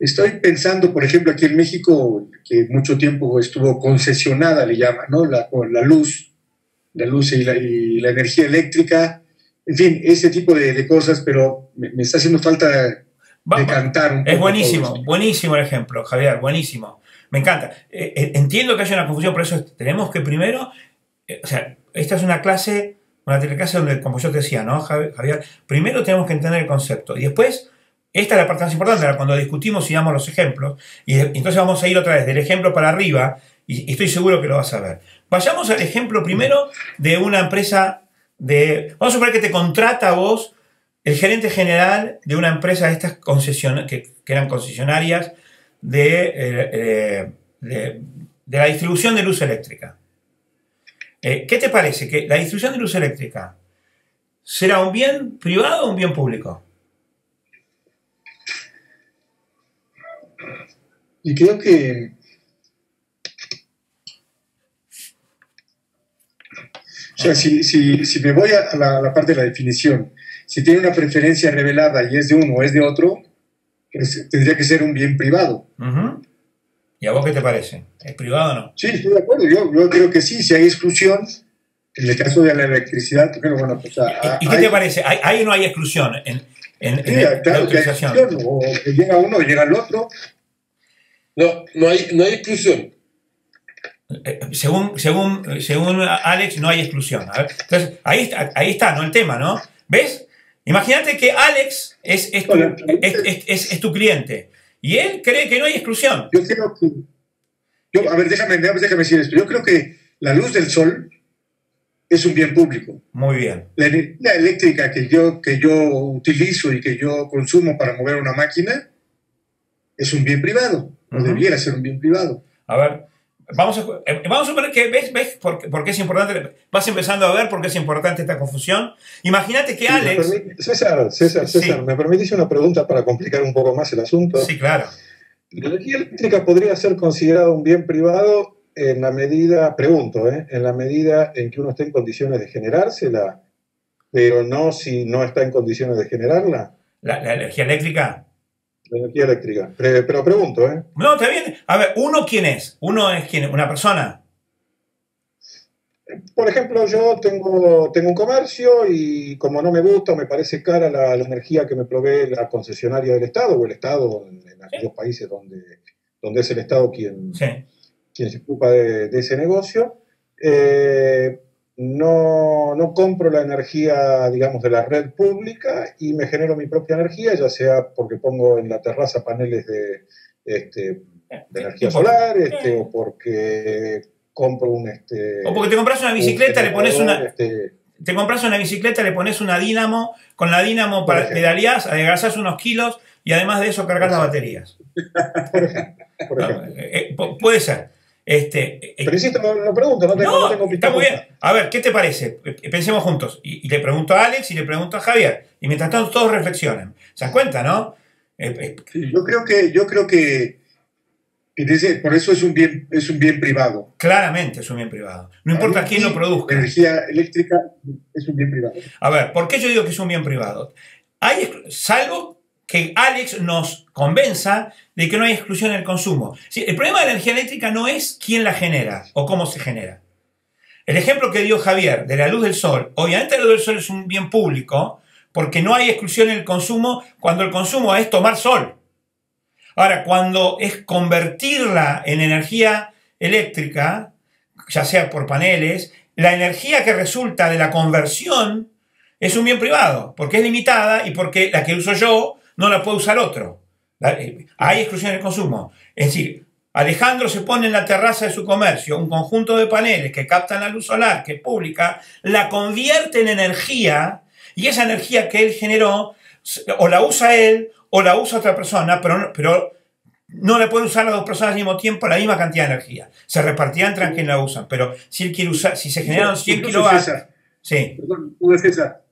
Estoy pensando, por ejemplo, aquí en México, que mucho tiempo estuvo concesionada, le llaman, ¿no? La luz y la energía eléctrica, en fin, ese tipo de cosas, pero me está haciendo falta decantar un poco. Es buenísimo el ejemplo, Javier, buenísimo. Me encanta. Entiendo que hay una confusión, por eso tenemos que primero, esta es una teleclase donde, como yo te decía, ¿no, Javier? Primero tenemos que entender el concepto y después, esta es la parte más importante, cuando discutimos y damos los ejemplos, y entonces vamos a ir otra vez del ejemplo para arriba, y estoy seguro que lo vas a ver. Vayamos al ejemplo primero de una empresa vamos a suponer que te contrata a vos el gerente general de una empresa de estas que eran concesionarias de la distribución de luz eléctrica. ¿Qué te parece? ¿Que la distribución de luz eléctrica será un bien privado o un bien público? Y creo que si me voy a la parte de la definición, si tiene una preferencia revelada y es de uno o es de otro, pues tendría que ser un bien privado. ¿Y a vos qué te parece? ¿Es privado o no? Sí, estoy de acuerdo. Yo creo que sí. Si hay exclusión, en el caso de la electricidad, bueno, pues... ¿Y qué te parece? ¿Hay o no hay exclusión en claro, la utilización? Que hay exclusión, o que llega uno o llega el otro. No hay exclusión. Según Alex, no hay exclusión. A ver, entonces, ahí está, ¿no? El tema, ¿no? ¿Ves? Imagínate que Alex es tu cliente y él cree que no hay exclusión. Yo creo que... a ver, déjame decir esto. Yo creo que la luz del sol es un bien público. Muy bien. La energía eléctrica que yo utilizo y que yo consumo para mover una máquina es un bien privado, o debiera ser un bien privado. A ver, vamos a suponer que ves por qué es importante, vas empezando a ver por qué es importante esta confusión. Imagínate que Alex... César, ¿me permitís una pregunta para complicar un poco más el asunto? Sí, claro. ¿La energía eléctrica podría ser considerada un bien privado en la medida, en la medida en que uno esté en condiciones de generársela, pero no si no está en condiciones de generarla? ¿La energía eléctrica? La energía eléctrica. Pero pregunto, ¿eh? No, está bien. A ver, ¿uno quién es? ¿Uno es quién? ¿Una persona? Por ejemplo, yo tengo un comercio y como no me gusta o me parece cara la energía que me provee la concesionaria del Estado o el Estado en aquellos países donde es el Estado quien se ocupa de ese negocio, no compro la energía, digamos, de la red pública y me genero mi propia energía, ya sea porque pongo en la terraza paneles de energía solar o porque compro o porque te compras una bicicleta, le pones te compras una bicicleta, le pones una dínamo, con la dínamo pedaleás, adelgazás unos kilos y además de eso cargas las baterías. Por ejemplo. Puede ser. Pero insisto, no pregunto, no tengo está muy bien. A ver, ¿qué te parece? Pensemos juntos. Y le pregunto a Alex y le pregunto a Javier. Y mientras tanto todos reflexionen. ¿Se dan cuenta, no? Yo creo que por eso es un bien privado. Claramente es un bien privado. No importa quién lo produzca. La energía eléctrica es un bien privado. A ver, ¿por qué yo digo que es un bien privado? Salvo que Alex nos convenza de que no hay exclusión en el consumo. Sí, el problema de la energía eléctrica no es quién la genera o cómo se genera. El ejemplo que dio Javier de la luz del sol, obviamente la luz del sol es un bien público porque no hay exclusión en el consumo cuando el consumo es tomar sol. Ahora, cuando es convertirla en energía eléctrica, ya sea por paneles, la energía que resulta de la conversión es un bien privado, porque es limitada y porque la que uso yo no la puede usar otro. Hay exclusión en el consumo. Es decir, Alejandro se pone en la terraza de su comercio un conjunto de paneles que captan la luz solar, que es pública, la convierte en energía y esa energía que él generó o la usa él o la usa otra persona, pero no la pueden usar las dos personas al mismo tiempo la misma cantidad de energía. Se repartirán entre quien la usan, pero si él quiere usar, si se generan 100 kilovatios... Sí. Perdón, César,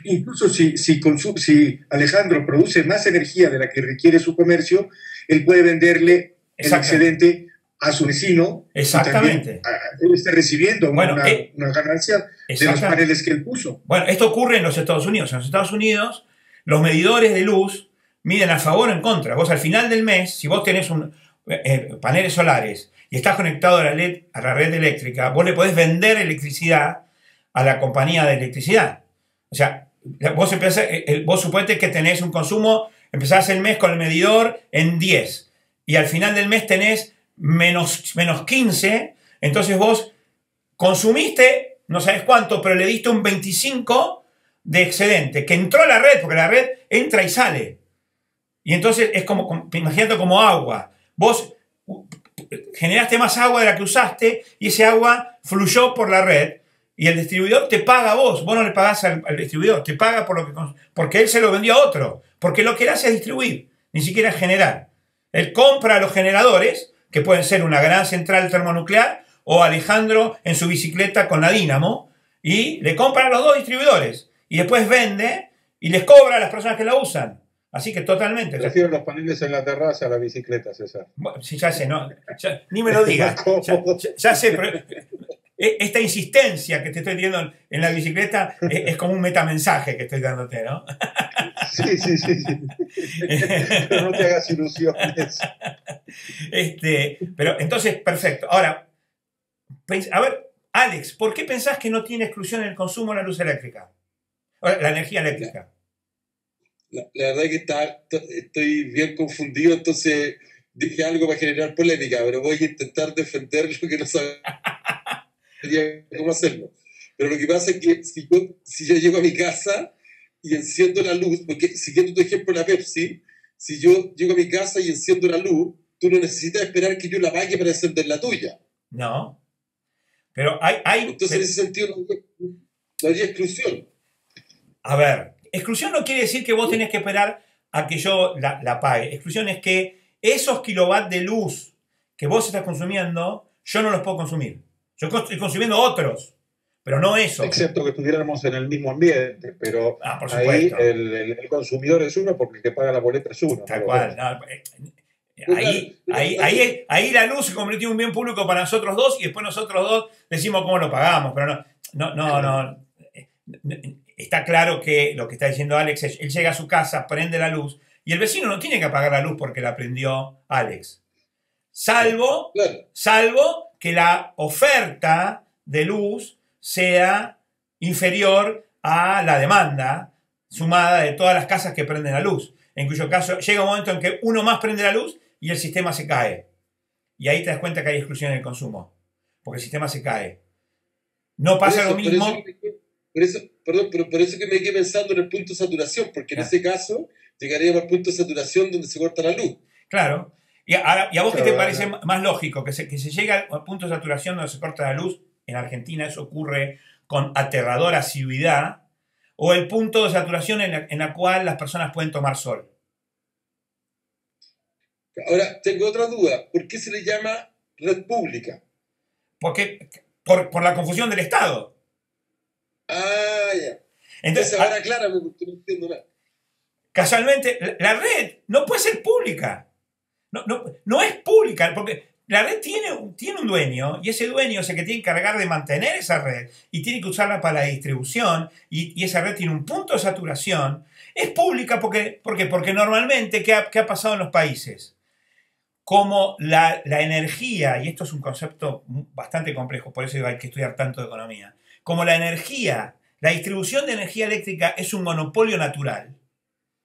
incluso si Alejandro produce más energía de la que requiere su comercio, él puede venderle el excedente a su vecino. Exactamente. Y él está recibiendo una ganancia de los paneles que él puso. Bueno, esto ocurre en los Estados Unidos. En los Estados Unidos, los medidores de luz miden a favor o en contra. Vos al final del mes, si vos tenés paneles solares y estás conectado a la red eléctrica, vos le podés vender electricidad a la compañía de electricidad. O sea, vos suponete que tenés un consumo, empezás el mes con el medidor en 10 y al final del mes tenés menos 15, entonces vos consumiste no sabes cuánto, pero le diste un 25 de excedente, que entró a la red, porque la red entra y sale. Y entonces es como, imagínate como agua. Vos generaste más agua de la que usaste y ese agua fluyó por la red y el distribuidor te paga a vos. Vos no le pagás al distribuidor, te paga porque él se lo vendió a otro. Porque lo que él hace es distribuir, ni siquiera generar. Él compra a los generadores, que pueden ser una gran central termonuclear o Alejandro en su bicicleta con la dínamo, y le compra a los dos distribuidores. Y después vende y les cobra a las personas que la usan. Así que totalmente. Prefiero los paneles en la terraza a la bicicleta, César. Bueno, sí, ya sé, no, ni me lo digas. Ya sé, pero esta insistencia que te estoy dando en la bicicleta es como un metamensaje que estoy dándote, ¿no? Sí. Pero no te hagas ilusiones. Pero entonces, perfecto. Ahora, a ver, Alex, ¿por qué pensás que no tiene exclusión en el consumo de la luz eléctrica? La energía eléctrica. La verdad es que estoy bien confundido, entonces dije algo para generar polémica, pero voy a intentar defender lo que no sabía cómo hacerlo. Pero lo que pasa es que si yo llego a mi casa y enciendo la luz, porque siguiendo tu ejemplo la Pepsi, si yo llego a mi casa y enciendo la luz, tú no necesitas esperar que yo la apague para encender la tuya. No. Pero Entonces, en ese sentido, no habría exclusión. A ver, exclusión no quiere decir que vos tenés que esperar a que yo la pague. Exclusión es que esos kilovatios de luz que vos estás consumiendo, yo no los puedo consumir. Yo estoy consumiendo otros, pero no esos. Excepto que estuviéramos en el mismo ambiente, pero por ahí supuesto. el consumidor es uno porque el que paga la boleta es uno. Tal ¿no? cual. Ahí la luz se convirtió en un bien público para nosotros dos y después nosotros dos decimos cómo lo pagamos, pero no. Está claro que lo que está diciendo Alex es, él llega a su casa, prende la luz y el vecino no tiene que apagar la luz porque la prendió Alex. Salvo que la oferta de luz sea inferior a la demanda sumada de todas las casas que prenden la luz. En cuyo caso llega un momento en que uno más prende la luz y el sistema se cae. Y ahí te das cuenta que hay exclusión en el consumo. Porque el sistema se cae. No pasa lo mismo. Por eso que me quedé pensando en el punto de saturación, porque en ese caso llegaríamos al punto de saturación donde se corta la luz. Claro. ¿Y a vos qué te parece más lógico? Que se llegue al punto de saturación donde se corta la luz. En Argentina eso ocurre con aterradora asiduidad. O el punto de saturación en la cual las personas pueden tomar sol. Ahora, tengo otra duda. ¿Por qué se le llama red pública? Porque por la confusión del Estado. Ah, ya. Entonces ahora aclárame porque no entiendo nada. Casualmente, la red no puede ser pública. No es pública, porque la red tiene un dueño y ese dueño es el que tiene que encargar de mantener esa red y tiene que usarla para la distribución y esa red tiene un punto de saturación. Es pública porque normalmente, ¿qué ha pasado en los países? Como la energía, y esto es un concepto bastante complejo, por eso hay que estudiar tanto de economía, como la distribución de energía eléctrica es un monopolio natural,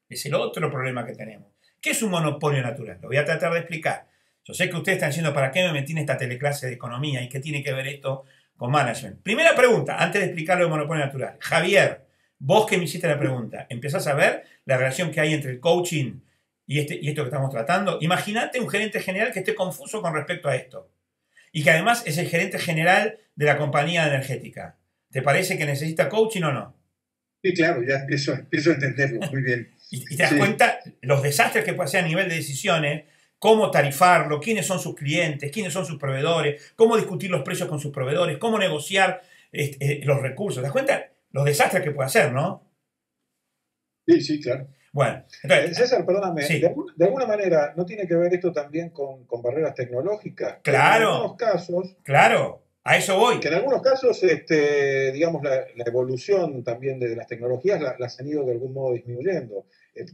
es el otro problema que tenemos. ¿Qué es un monopolio natural? Lo voy a tratar de explicar. Yo sé que ustedes están diciendo, ¿para qué me metí en esta teleclase de economía? ¿Y qué tiene que ver esto con management? Primera pregunta, antes de explicar lo de monopolio natural. Javier, vos que me hiciste la pregunta, ¿empezás a ver la relación que hay entre el coaching y esto que estamos tratando? Imagínate un gerente general que esté confuso con respecto a esto. Y que además es el gerente general de la compañía energética. ¿Te parece que necesita coaching o no? Sí, claro, ya empiezo a entenderlo. Muy bien. Y te das cuenta los desastres que puede hacer a nivel de decisiones, cómo tarifarlo, quiénes son sus clientes, quiénes son sus proveedores, cómo discutir los precios con sus proveedores, cómo negociar los recursos. ¿Te das cuenta los desastres que puede hacer, no? Sí, claro. Bueno, entonces, César, perdóname, sí. de alguna manera, ¿no tiene que ver esto también con barreras tecnológicas? Claro. En algunos casos. Claro, a eso voy. Que en algunos casos, digamos, la evolución también de las tecnologías las han ido de algún modo disminuyendo.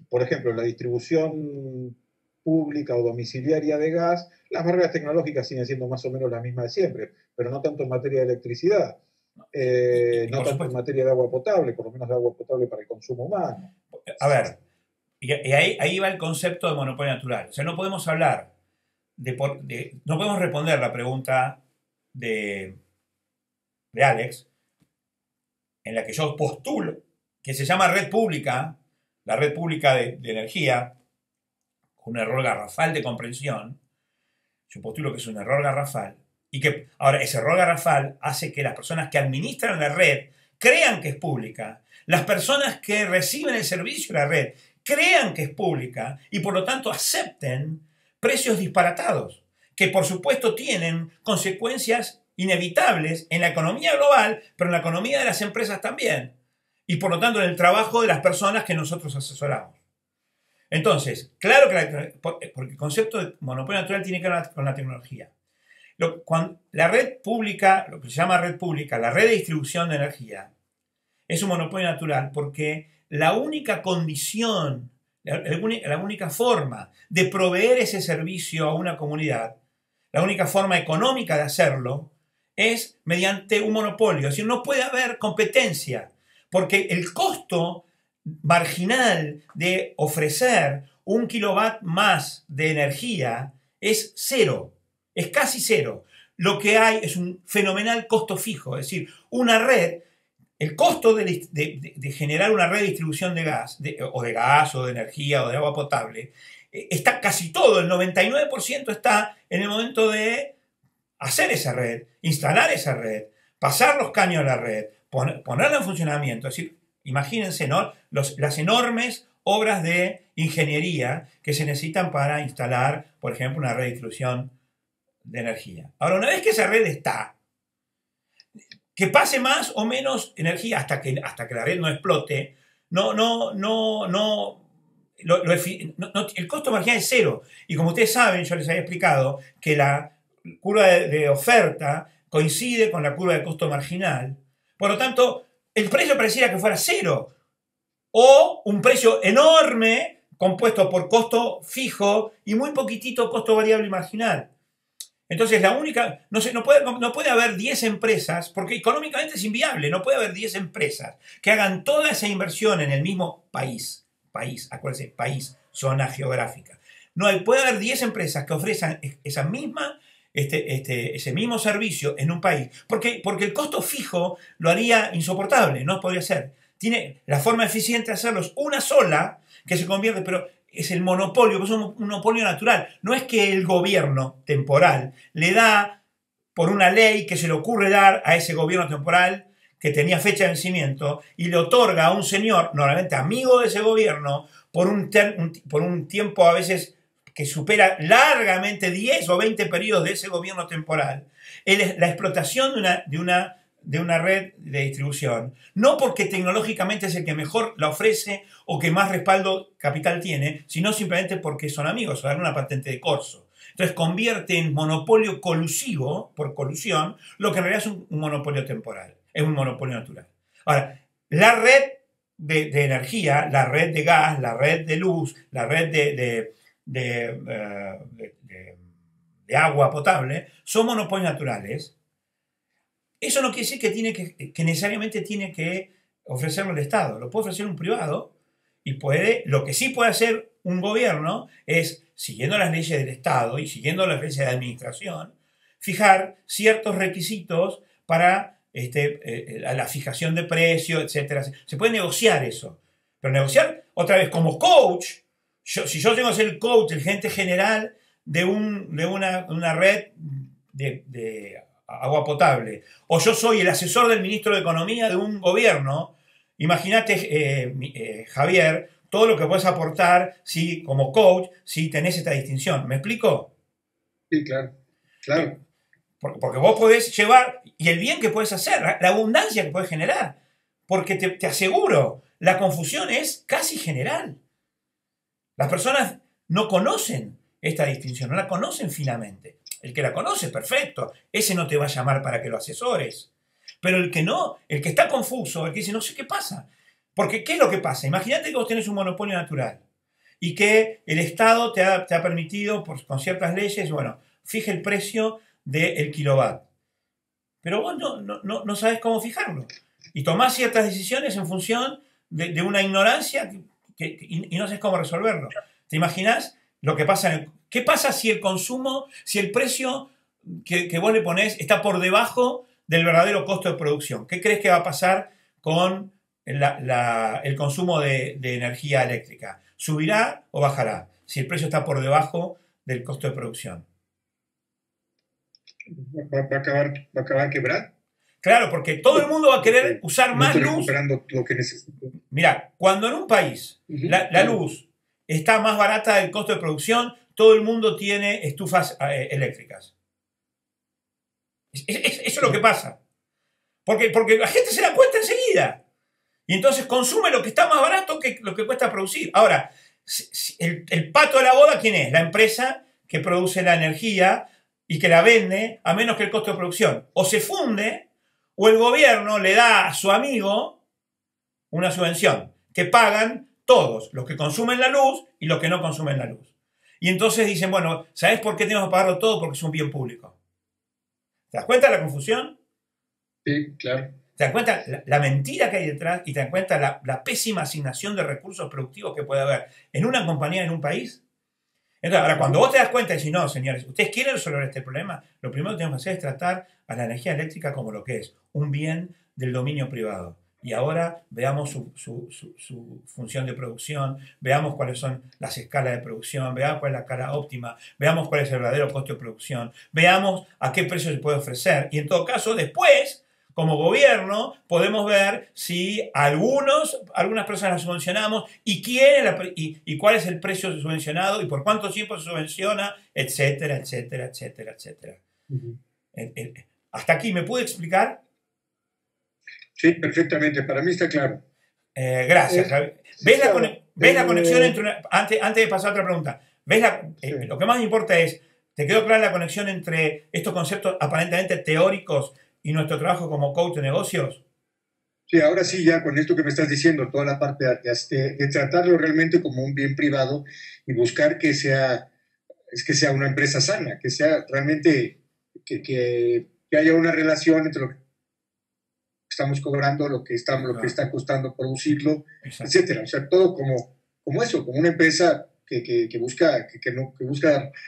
Por ejemplo, la distribución pública o domiciliaria de gas, las barreras tecnológicas siguen siendo más o menos las mismas de siempre, pero no tanto en materia de electricidad, no tanto en materia de agua potable, por lo menos de agua potable para el consumo humano. A ver, y ahí va el concepto de monopolio natural. O sea, no podemos hablar no podemos responder la pregunta de Alex, en la que yo postulo, que se llama red pública, la red pública de energía, con un error garrafal de comprensión. Yo postulo que es un error garrafal. Y que ahora ese error garrafal hace que las personas que administran la red crean que es pública. Las personas que reciben el servicio de la red crean que es pública y por lo tanto acepten precios disparatados, que por supuesto tienen consecuencias inevitables en la economía global, pero en la economía de las empresas también. Y por lo tanto en el trabajo de las personas que nosotros asesoramos. Entonces, claro que porque el concepto de monopolio natural tiene que ver con la tecnología. La red pública, lo que se llama red pública, la red de distribución de energía, es un monopolio natural porque la única condición, la única forma de proveer ese servicio a una comunidad, la única forma económica de hacerlo, es mediante un monopolio. Es decir, no puede haber competencia, porque el costo marginal de ofrecer 1 kilowatt más de energía es cero, es casi cero. Lo que hay es un fenomenal costo fijo, es decir, una red, el costo de generar una red de distribución de gas, o de gas, o de energía, o de agua potable, está casi todo, el 99% está en el momento de hacer esa red, instalar esa red, pasar los caños a la red, ponerla en funcionamiento. Es decir, imagínense, ¿no? Las enormes obras de ingeniería que se necesitan para instalar, por ejemplo, una red de distribución de energía. Ahora, una vez que esa red está, que pase más o menos energía hasta que la red no explote, el costo marginal es cero. Y como ustedes saben, yo les había explicado que la curva de oferta coincide con la curva de costo marginal. Por lo tanto, el precio pareciera que fuera cero. O un precio enorme compuesto por costo fijo y muy poquitito costo variable y marginal. Entonces, no puede haber 10 empresas, porque económicamente es inviable, no puede haber 10 empresas que hagan toda esa inversión en el mismo país, acuérdense, país, zona geográfica. Puede haber 10 empresas que ofrezcan ese mismo servicio en un país, porque el costo fijo lo haría insoportable, no podría ser. La forma eficiente de hacerlo es una sola, que se convierte, pero es el monopolio, es un monopolio natural. No es que el gobierno temporal le da por una ley que se le ocurre dar a ese gobierno temporal que tenía fecha de vencimiento y le otorga a un señor, normalmente amigo de ese gobierno, por un tiempo a veces que supera largamente 10 o 20 periodos de ese gobierno temporal, la explotación de una red de distribución, no porque tecnológicamente es el que mejor la ofrece o que más respaldo capital tiene, sino simplemente porque son amigos o dan una patente de corso. Entonces convierte en monopolio colusivo, por colusión, lo que en realidad es un monopolio temporal, es un monopolio natural. Ahora, la red de energía, la red de gas, la red de luz, la red de agua potable, son monopolios naturales. Eso no quiere decir que necesariamente tiene que ofrecerlo el Estado. Lo puede ofrecer un privado y lo que sí puede hacer un gobierno es, siguiendo las leyes del Estado y siguiendo las leyes de administración, fijar ciertos requisitos para la fijación de precios, etc. Se puede negociar eso. Pero negociar, otra vez, como coach, si yo tengo que ser el coach, el gerente general de una red de agua potable, o yo soy el asesor del ministro de Economía de un gobierno, imagínate, Javier, todo lo que puedes aportar como coach si tenés esta distinción. ¿Me explico? Sí, claro. Claro. Porque vos podés llevar, y el bien que podés hacer, la abundancia que podés generar, porque te aseguro, la confusión es casi general. Las personas no conocen esta distinción, no la conocen finamente. El que la conoce, perfecto, ese no te va a llamar para que lo asesores. Pero el que no, el que está confuso, el que dice, no sé qué pasa. Porque, ¿qué es lo que pasa? Imagínate que vos tenés un monopolio natural y que el Estado te ha permitido, con ciertas leyes, fije el precio del kilowatt. Pero vos no sabés cómo fijarlo. Y tomás ciertas decisiones en función de una ignorancia y no sabés cómo resolverlo. ¿Te imaginás lo que pasa ¿qué pasa si el precio que vos le ponés está por debajo del verdadero costo de producción? ¿Qué crees que va a pasar con el consumo de energía eléctrica? ¿Subirá o bajará si el precio está por debajo del costo de producción? ¿Va a acabar quebrado? Claro, porque todo el mundo va a querer usar más luz. Recuperando lo que necesito. Mirá, cuando en un país la luz está más barata del costo de producción, todo el mundo tiene estufas eléctricas. Eso es lo que pasa. Porque la gente se da cuenta enseguida. Y entonces consume lo que está más barato que lo que cuesta producir. Ahora, el pato de la boda, ¿quién es? La empresa que produce la energía y que la vende a menos que el costo de producción. O se funde, o el gobierno le da a su amigo una subvención que pagan todos, los que consumen la luz y los que no consumen la luz. Y entonces dicen, ¿sabes por qué tenemos que pagarlo todo? Porque es un bien público. ¿Te das cuenta de la confusión? Sí, claro. ¿Te das cuenta la mentira que hay detrás y te das cuenta la pésima asignación de recursos productivos que puede haber en una compañía, en un país? Entonces, ahora, cuando vos te das cuenta y decís, no, señores, ustedes quieren resolver este problema, lo primero que tenemos que hacer es tratar a la energía eléctrica como lo que es, un bien del dominio privado. Y ahora veamos su función de producción, veamos cuáles son las escalas de producción, veamos cuál es la escala óptima, veamos cuál es el verdadero costo de producción, veamos a qué precio se puede ofrecer. Y en todo caso, después, como gobierno, podemos ver si algunas personas las subvencionamos y cuál es el precio subvencionado y por cuánto tiempo se subvenciona, etcétera, etcétera, etcétera, etcétera. Ujú. ¿Hasta aquí me pude explicar? Sí, perfectamente. Para mí está claro. Gracias. ¿Ves la conexión entre antes de pasar a otra pregunta? Sí. Lo que más importa es, ¿te quedó clara la conexión entre estos conceptos aparentemente teóricos y nuestro trabajo como coach de negocios? Sí, ahora sí, ya con esto que me estás diciendo, toda la parte de tratarlo realmente como un bien privado y buscar que sea una empresa sana, que sea realmente que haya una relación entre lo que estamos cobrando, lo que está costando producirlo, Exacto. etcétera. O sea, todo como eso, como una empresa que busca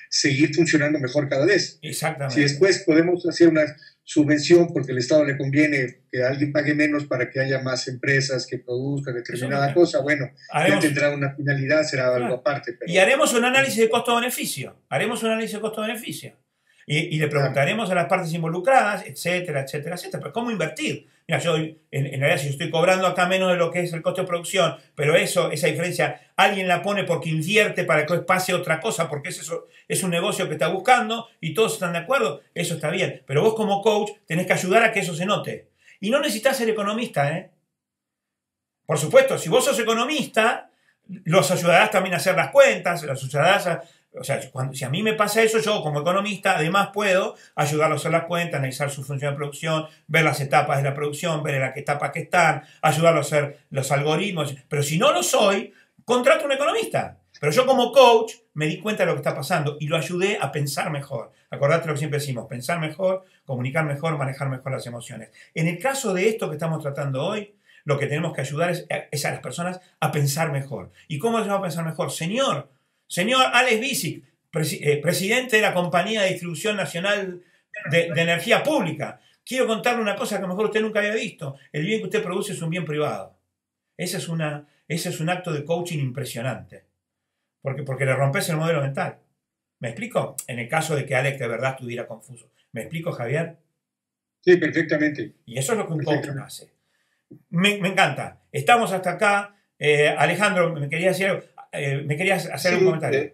seguir funcionando mejor cada vez. Exactamente. Si después podemos hacer una subvención porque al Estado le conviene que alguien pague menos para que haya más empresas que produzcan determinada cosa, bueno, ya tendrá una finalidad, será algo aparte. Pero... Y haremos un análisis de costo-beneficio. Y le preguntaremos a las partes involucradas, etcétera, etcétera, etcétera. Pero ¿cómo invertir? Mira, yo en realidad si yo estoy cobrando acá menos de lo que es el costo de producción, pero esa diferencia alguien la pone porque invierte para que pase otra cosa, porque eso es un negocio que está buscando y todos están de acuerdo, eso está bien. Pero vos como coach tenés que ayudar a que eso se note. Y no necesitas ser economista, ¿eh? Por supuesto, si vos sos economista, los ayudarás también a hacer las cuentas, los ayudarás a... O sea, si a mí me pasa eso, yo como economista además puedo ayudarlos a hacer las cuentas, analizar su función de producción, ver las etapas de la producción, ver en las etapas que están, ayudarlos a hacer los algoritmos. Pero si no lo soy, contrato a un economista. Pero yo como coach me di cuenta de lo que está pasando y lo ayudé a pensar mejor. Acordate lo que siempre decimos, pensar mejor, comunicar mejor, manejar mejor las emociones. En el caso de esto que estamos tratando hoy, lo que tenemos que ayudar es a las personas a pensar mejor. ¿Y cómo les vamos a pensar mejor? Señor Alex Bisic, presidente de la Compañía de Distribución Nacional de Energía Pública, quiero contarle una cosa que a lo mejor usted nunca había visto. El bien que usted produce es un bien privado. Ese es un acto de coaching impresionante. Porque le rompes el modelo mental. ¿Me explico? En el caso de que Alex de verdad estuviera confuso. ¿Me explico, Javier? Sí, perfectamente. Y eso es lo que un coach hace. Me encanta. Estamos hasta acá. Alejandro, me querías hacer un comentario.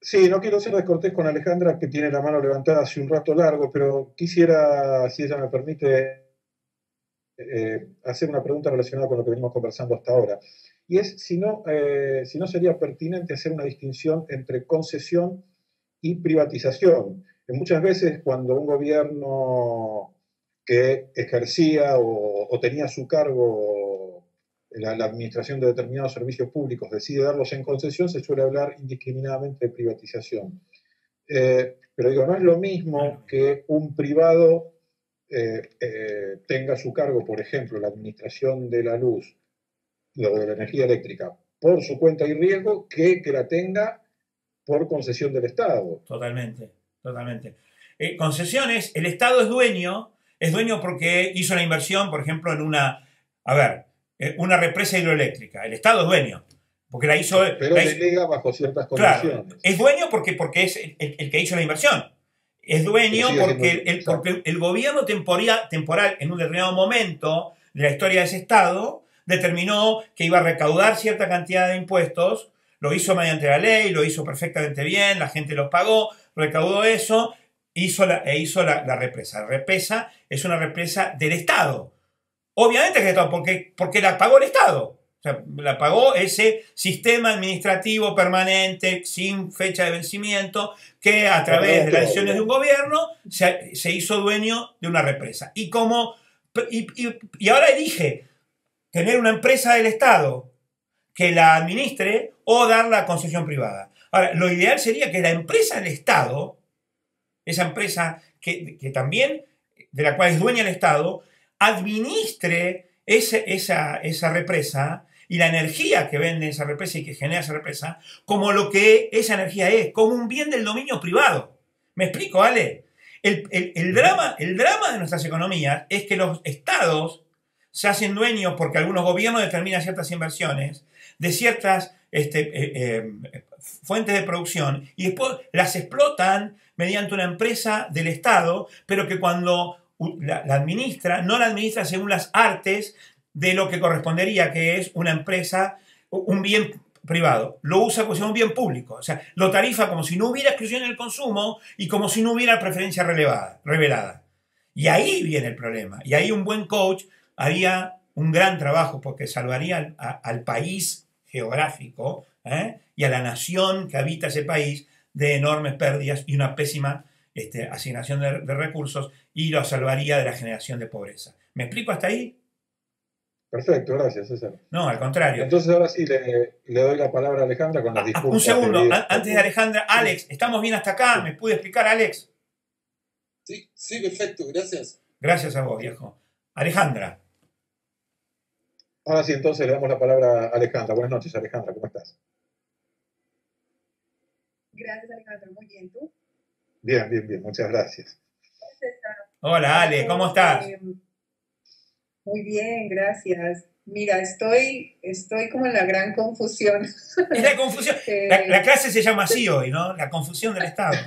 Sí, no quiero ser descortés con Alejandra, que tiene la mano levantada hace un rato largo, pero quisiera, si ella me permite, hacer una pregunta relacionada con lo que venimos conversando hasta ahora. Y es si no sería pertinente hacer una distinción entre concesión y privatización. Muchas veces cuando un gobierno que ejercía o tenía a su cargo la administración de determinados servicios públicos decide darlos en concesión, se suele hablar indiscriminadamente de privatización. Pero digo, no es lo mismo que un privado tenga a su cargo, por ejemplo, la administración de la luz o de la energía eléctrica por su cuenta y riesgo que la tenga por concesión del Estado. Totalmente. Concesiones, el Estado es dueño porque hizo la inversión, por ejemplo, en una represa hidroeléctrica. El Estado es dueño. Porque la hizo. Pero delega bajo ciertas condiciones. Claro, es dueño porque es el que hizo la inversión. Es dueño porque el gobierno temporal en un determinado momento de la historia de ese Estado determinó que iba a recaudar cierta cantidad de impuestos, lo hizo mediante la ley, lo hizo perfectamente bien, la gente los pagó, recaudó eso, hizo la represa. La represa es una represa del Estado. Obviamente que porque la pagó el Estado. O sea, la pagó ese sistema administrativo permanente sin fecha de vencimiento que a través de las decisiones de un gobierno se hizo dueño de una represa. Y ahora elige tener una empresa del Estado que la administre o darla a concesión privada. Ahora, lo ideal sería que la empresa del Estado, esa empresa que también, de la cual es dueña el Estado, administre esa represa y la energía que vende esa represa y que genera esa represa como lo que esa energía es, como un bien del dominio privado. ¿Me explico, Ale? El drama de nuestras economías es que los estados se hacen dueños porque algunos gobiernos determinan ciertas inversiones de ciertas fuentes de producción y después las explotan mediante una empresa del Estado, pero que cuando la administra, no la administra según las artes de lo que correspondería, que es una empresa, un bien privado. Lo usa como si fuera un bien público. O sea, lo tarifa como si no hubiera exclusión en el consumo y como si no hubiera preferencia revelada. Y ahí viene el problema. Y ahí un buen coach haría un gran trabajo porque salvaría al país geográfico y a la nación que habita ese país de enormes pérdidas y una pésima asignación de recursos y lo salvaría de la generación de pobreza. ¿Me explico hasta ahí? Perfecto, gracias, César. No, al contrario. Entonces ahora sí le doy la palabra a Alejandra con las disculpas. Un segundo, antes de Alejandra, Alex, ¿estamos bien hasta acá? ¿Me pude explicar, Alex? Sí, perfecto, gracias. Gracias a vos, viejo. Alejandra. Ahora sí, entonces le damos la palabra a Alejandra. Buenas noches, Alejandra, ¿cómo estás? Gracias, Alejandro. Muy bien, ¿tú? Bien, bien, bien, muchas gracias. Hola, Ale, ¿cómo estás? Muy bien, gracias. Mira, estoy como en la gran confusión. Es la confusión. La clase se llama así hoy, ¿no? La confusión del Estado.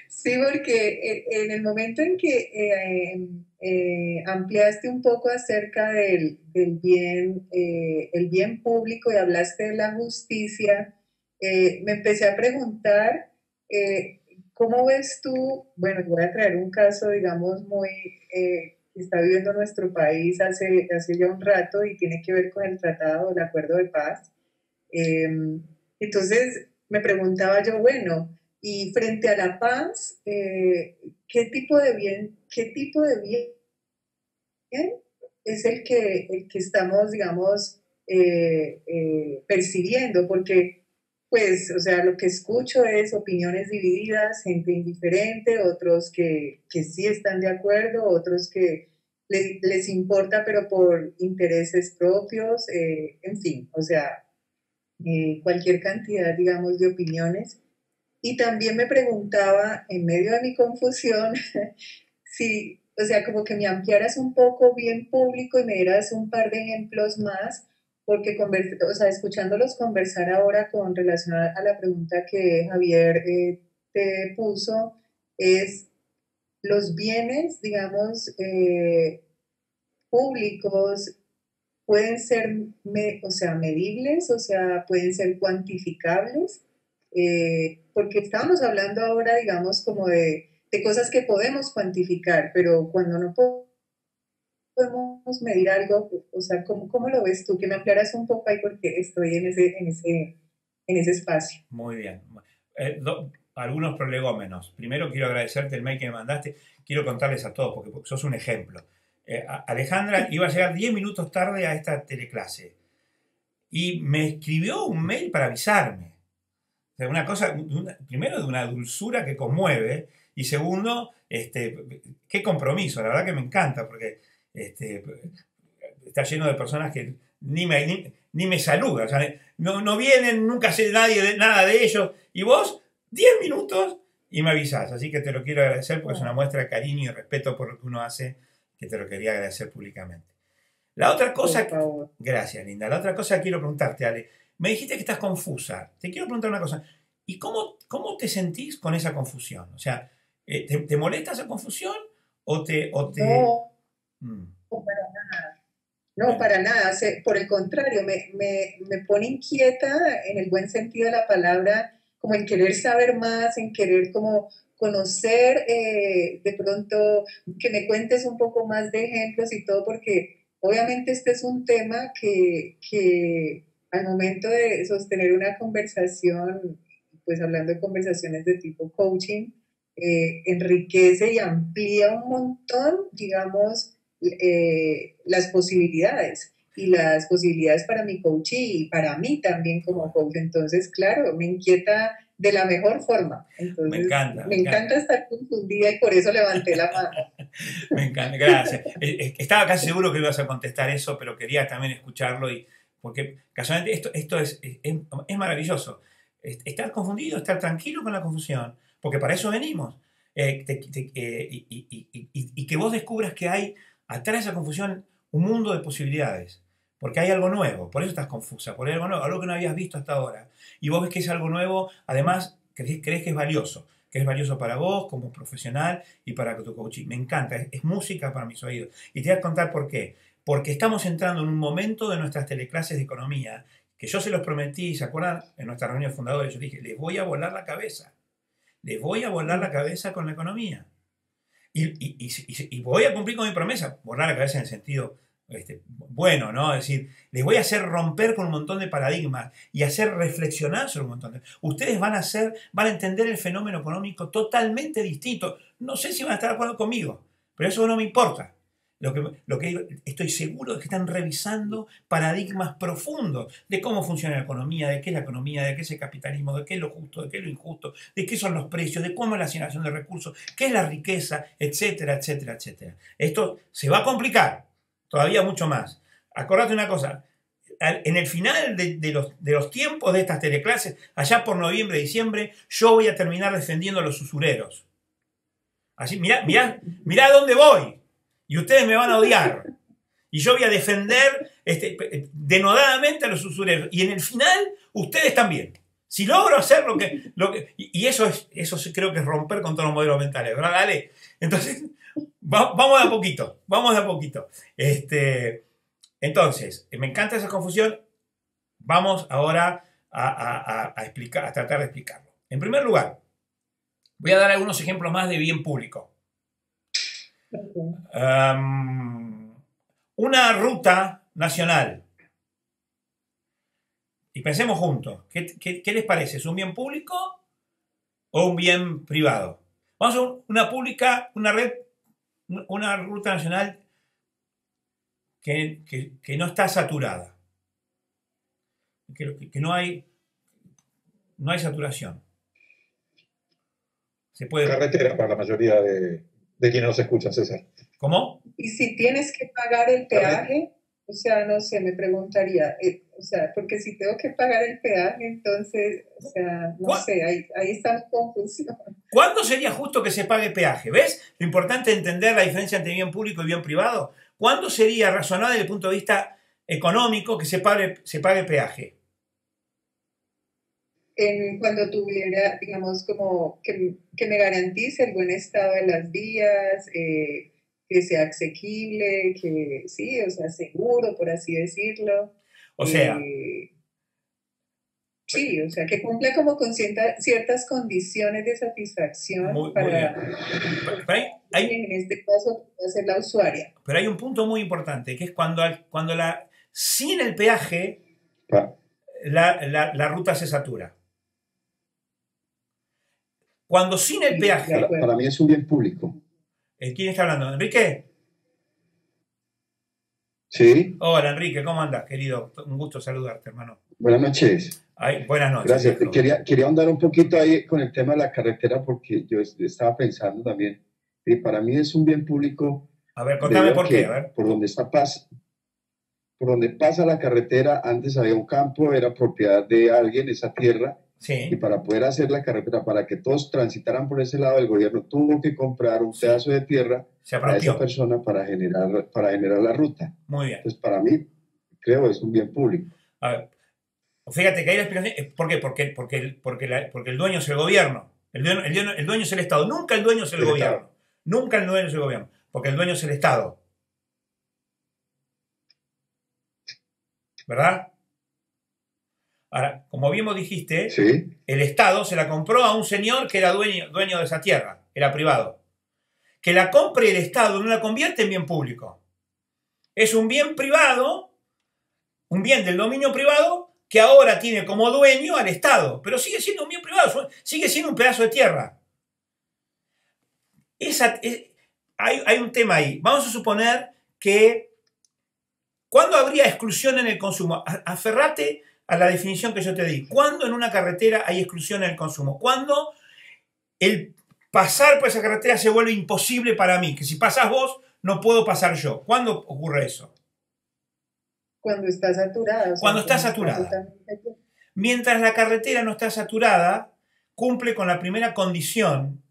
Sí, porque en el momento en que ampliaste un poco acerca del bien, el bien público y hablaste de la justicia, me empecé a preguntar, ¿cómo ves tú? Bueno, voy a traer un caso, digamos, muy que está viviendo nuestro país hace ya un rato y tiene que ver con el tratado, el acuerdo de paz. Entonces, me preguntaba yo, bueno, y frente a la paz, ¿qué tipo de bien es el que estamos, digamos, percibiendo? Porque, pues, o sea, lo que escucho es opiniones divididas, gente indiferente, otros que sí están de acuerdo, otros que les importa, pero por intereses propios, en fin, o sea, cualquier cantidad, digamos, de opiniones. Y también me preguntaba, en medio de mi confusión, si, o sea, como que me ampliaras un poco bien público y me dieras un par de ejemplos más, porque o sea, escuchándolos conversar ahora con relación a la pregunta que Javier te puso, es los bienes, digamos, públicos pueden ser, o sea, medibles, o sea, pueden ser cuantificables, porque estábamos hablando ahora, digamos, como de cosas que podemos cuantificar, pero cuando no podemos medir algo, o sea, ¿cómo lo ves tú? Que me aclaras un poco ahí porque estoy en ese espacio. Muy bien. Algunos prolegómenos. Primero quiero agradecerte el mail que me mandaste. Quiero contarles a todos, porque sos un ejemplo. Alejandra iba a llegar 10 minutos tarde a esta teleclase y me escribió un mail para avisarme. O sea, una cosa, primero, de una dulzura que conmueve, y segundo, qué compromiso. La verdad que me encanta, porque está lleno de personas que ni me saludan. O sea, no vienen, nunca sé nada de ellos, y vos, 10 minutos y me avisás. Así que te lo quiero agradecer porque es una muestra de cariño y respeto por lo que uno hace, que te lo quería agradecer públicamente. La otra cosa... Gracias, linda. La otra cosa que quiero preguntarte, Ale. Me dijiste que estás confusa. Te quiero preguntar una cosa. ¿Y cómo te sentís con esa confusión? O sea, ¿te molesta esa confusión o te... No, para nada. No, para nada. Por el contrario, me pone inquieta en el buen sentido de la palabra, como en querer saber más, en querer como conocer, de pronto que me cuentes un poco más de ejemplos y todo, porque obviamente este es un tema que al momento de sostener una conversación, pues hablando de conversaciones de tipo coaching, enriquece y amplía un montón, digamos, las posibilidades. Y las posibilidades para mi coach y para mí también como coach. Entonces, claro, me inquieta de la mejor forma. Entonces, me encanta estar confundida y por eso levanté la mano. Me encanta, gracias. Estaba casi seguro que ibas a contestar eso, pero quería también escucharlo, porque casualmente esto es maravilloso. Estar confundido, estar tranquilo con la confusión, porque para eso venimos. Y que vos descubras que hay atrás de esa confusión un mundo de posibilidades, porque hay algo nuevo, por eso estás confusa, por algo nuevo, algo que no habías visto hasta ahora. Y vos ves que es algo nuevo, además crees que es valioso para vos como profesional y para tu coaching. Me encanta, es música para mis oídos. Y te voy a contar por qué. Porque estamos entrando en un momento de nuestras teleclases de economía que yo se los prometí, ¿se acuerdan? En nuestra reunión fundadora yo dije, les voy a volar la cabeza. Les voy a volar la cabeza con la economía. Y voy a cumplir con mi promesa, volar la cabeza en el sentido bueno, ¿no? Es decir, les voy a hacer romper con un montón de paradigmas y hacer reflexionar sobre un montón de... Ustedes van a entender el fenómeno económico totalmente distinto. No sé si van a estar de acuerdo conmigo, pero eso no me importa. Lo que estoy seguro es que están revisando paradigmas profundos de cómo funciona la economía, de qué es la economía, de qué es el capitalismo, de qué es lo justo, de qué es lo injusto, de qué son los precios, de cómo es la asignación de recursos, qué es la riqueza, etcétera, etcétera, etcétera. Esto se va a complicar todavía mucho más. Acordate una cosa, en el final de los tiempos de estas teleclases, allá por noviembre, diciembre, yo voy a terminar defendiendo a los usureros. Así, mirá a dónde voy. Y ustedes me van a odiar. Y yo voy a defender denodadamente a los usureros. Y en el final, ustedes también. Si logro hacer lo que y eso sí creo que es romper con todos los modelos mentales, ¿verdad? Dale. Entonces, vamos de a poquito. Vamos de a poquito. Entonces, me encanta esa confusión. Vamos ahora a tratar de explicarlo. En primer lugar, voy a dar algunos ejemplos más de bien público. Una ruta nacional. Y pensemos juntos. ¿Qué les parece? ¿Es un bien público o un bien privado? Vamos a una pública, una ruta nacional que no está saturada. Que no hay saturación. Se puede... Carretera para la mayoría de quienes nos escuchan, César. ¿Cómo? Y si tienes que pagar el peaje, o sea, no sé, me preguntaría, o sea, porque si tengo que pagar el peaje, entonces, o sea, no sé, ahí está la confusión. ¿Cuándo sería justo que se pague peaje? ¿Ves? Lo importante es entender la diferencia entre bien público y bien privado. ¿Cuándo sería razonable desde el punto de vista económico que se pague peaje? Cuando tuviera, digamos, como que me garantice el buen estado de las vías, que sea asequible, que sí, o sea, seguro, por así decirlo. O sea... sí, o sea, que cumpla como con ciertas condiciones de satisfacción para... en este caso, va a ser la usuaria. Pero hay un punto muy importante, que es cuando sin el peaje, la ruta se satura. Cuando sin el peaje... Para mí es un bien público. ¿Quién está hablando? ¿Enrique? Sí. Hola, Enrique, ¿cómo andas, querido? Un gusto saludarte, hermano. Buenas noches. Buenas noches. Gracias. Quería ahondar un poquito ahí con el tema de la carretera porque yo estaba pensando también. Y para mí es un bien público. A ver, contame por qué. A ver. Por donde pasa la carretera, antes había un campo, era propiedad de alguien, esa tierra. Sí. Y para poder hacer la carretera, para que todos transitaran por ese lado, el gobierno tuvo que comprar un pedazo de tierra a esa persona para generar la ruta. Muy bien. Entonces, para mí, creo, es un bien público. A ver, fíjate que hay la explicación. ¿Por qué? Porque el dueño es el gobierno. El dueño es el Estado. Nunca el dueño es el gobierno. Nunca el dueño es el gobierno. Porque el dueño es el Estado. ¿Verdad? Ahora, como bien vos dijiste, sí, el Estado se la compró a un señor que era dueño de esa tierra, era privado. Que la compre el Estado no la convierte en bien público. Es un bien privado, un bien del dominio privado, que ahora tiene como dueño al Estado. Pero sigue siendo un bien privado, sigue siendo un pedazo de tierra. Hay un tema ahí. Vamos a suponer que... ¿Cuándo habría exclusión en el consumo? Aferrate a la definición que yo te di. ¿Cuándo en una carretera hay exclusión en el consumo? Cuando pasar por esa carretera se vuelve imposible para mí, que si pasás vos, no puedo pasar yo. ¿Cuándo ocurre eso? Cuando está saturada. Cuando está saturada. Mientras la carretera no está saturada, cumple con la primera condición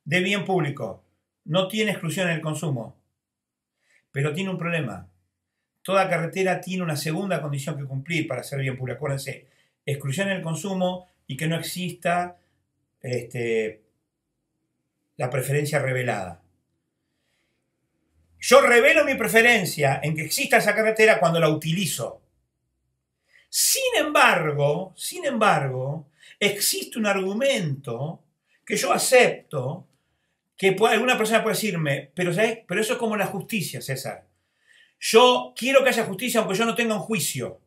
de bien público. No tiene exclusión en el consumo. Pero tiene un problema. Toda carretera tiene una segunda condición que cumplir para ser bien pública. Acuérdense, exclusión en el consumo y que no exista la preferencia revelada. Yo revelo mi preferencia en que exista esa carretera cuando la utilizo. Sin embargo, existe un argumento que yo acepto, que alguna persona puede decirme, pero eso es como la justicia, César. Yo quiero que haya justicia aunque yo no tenga un juicio.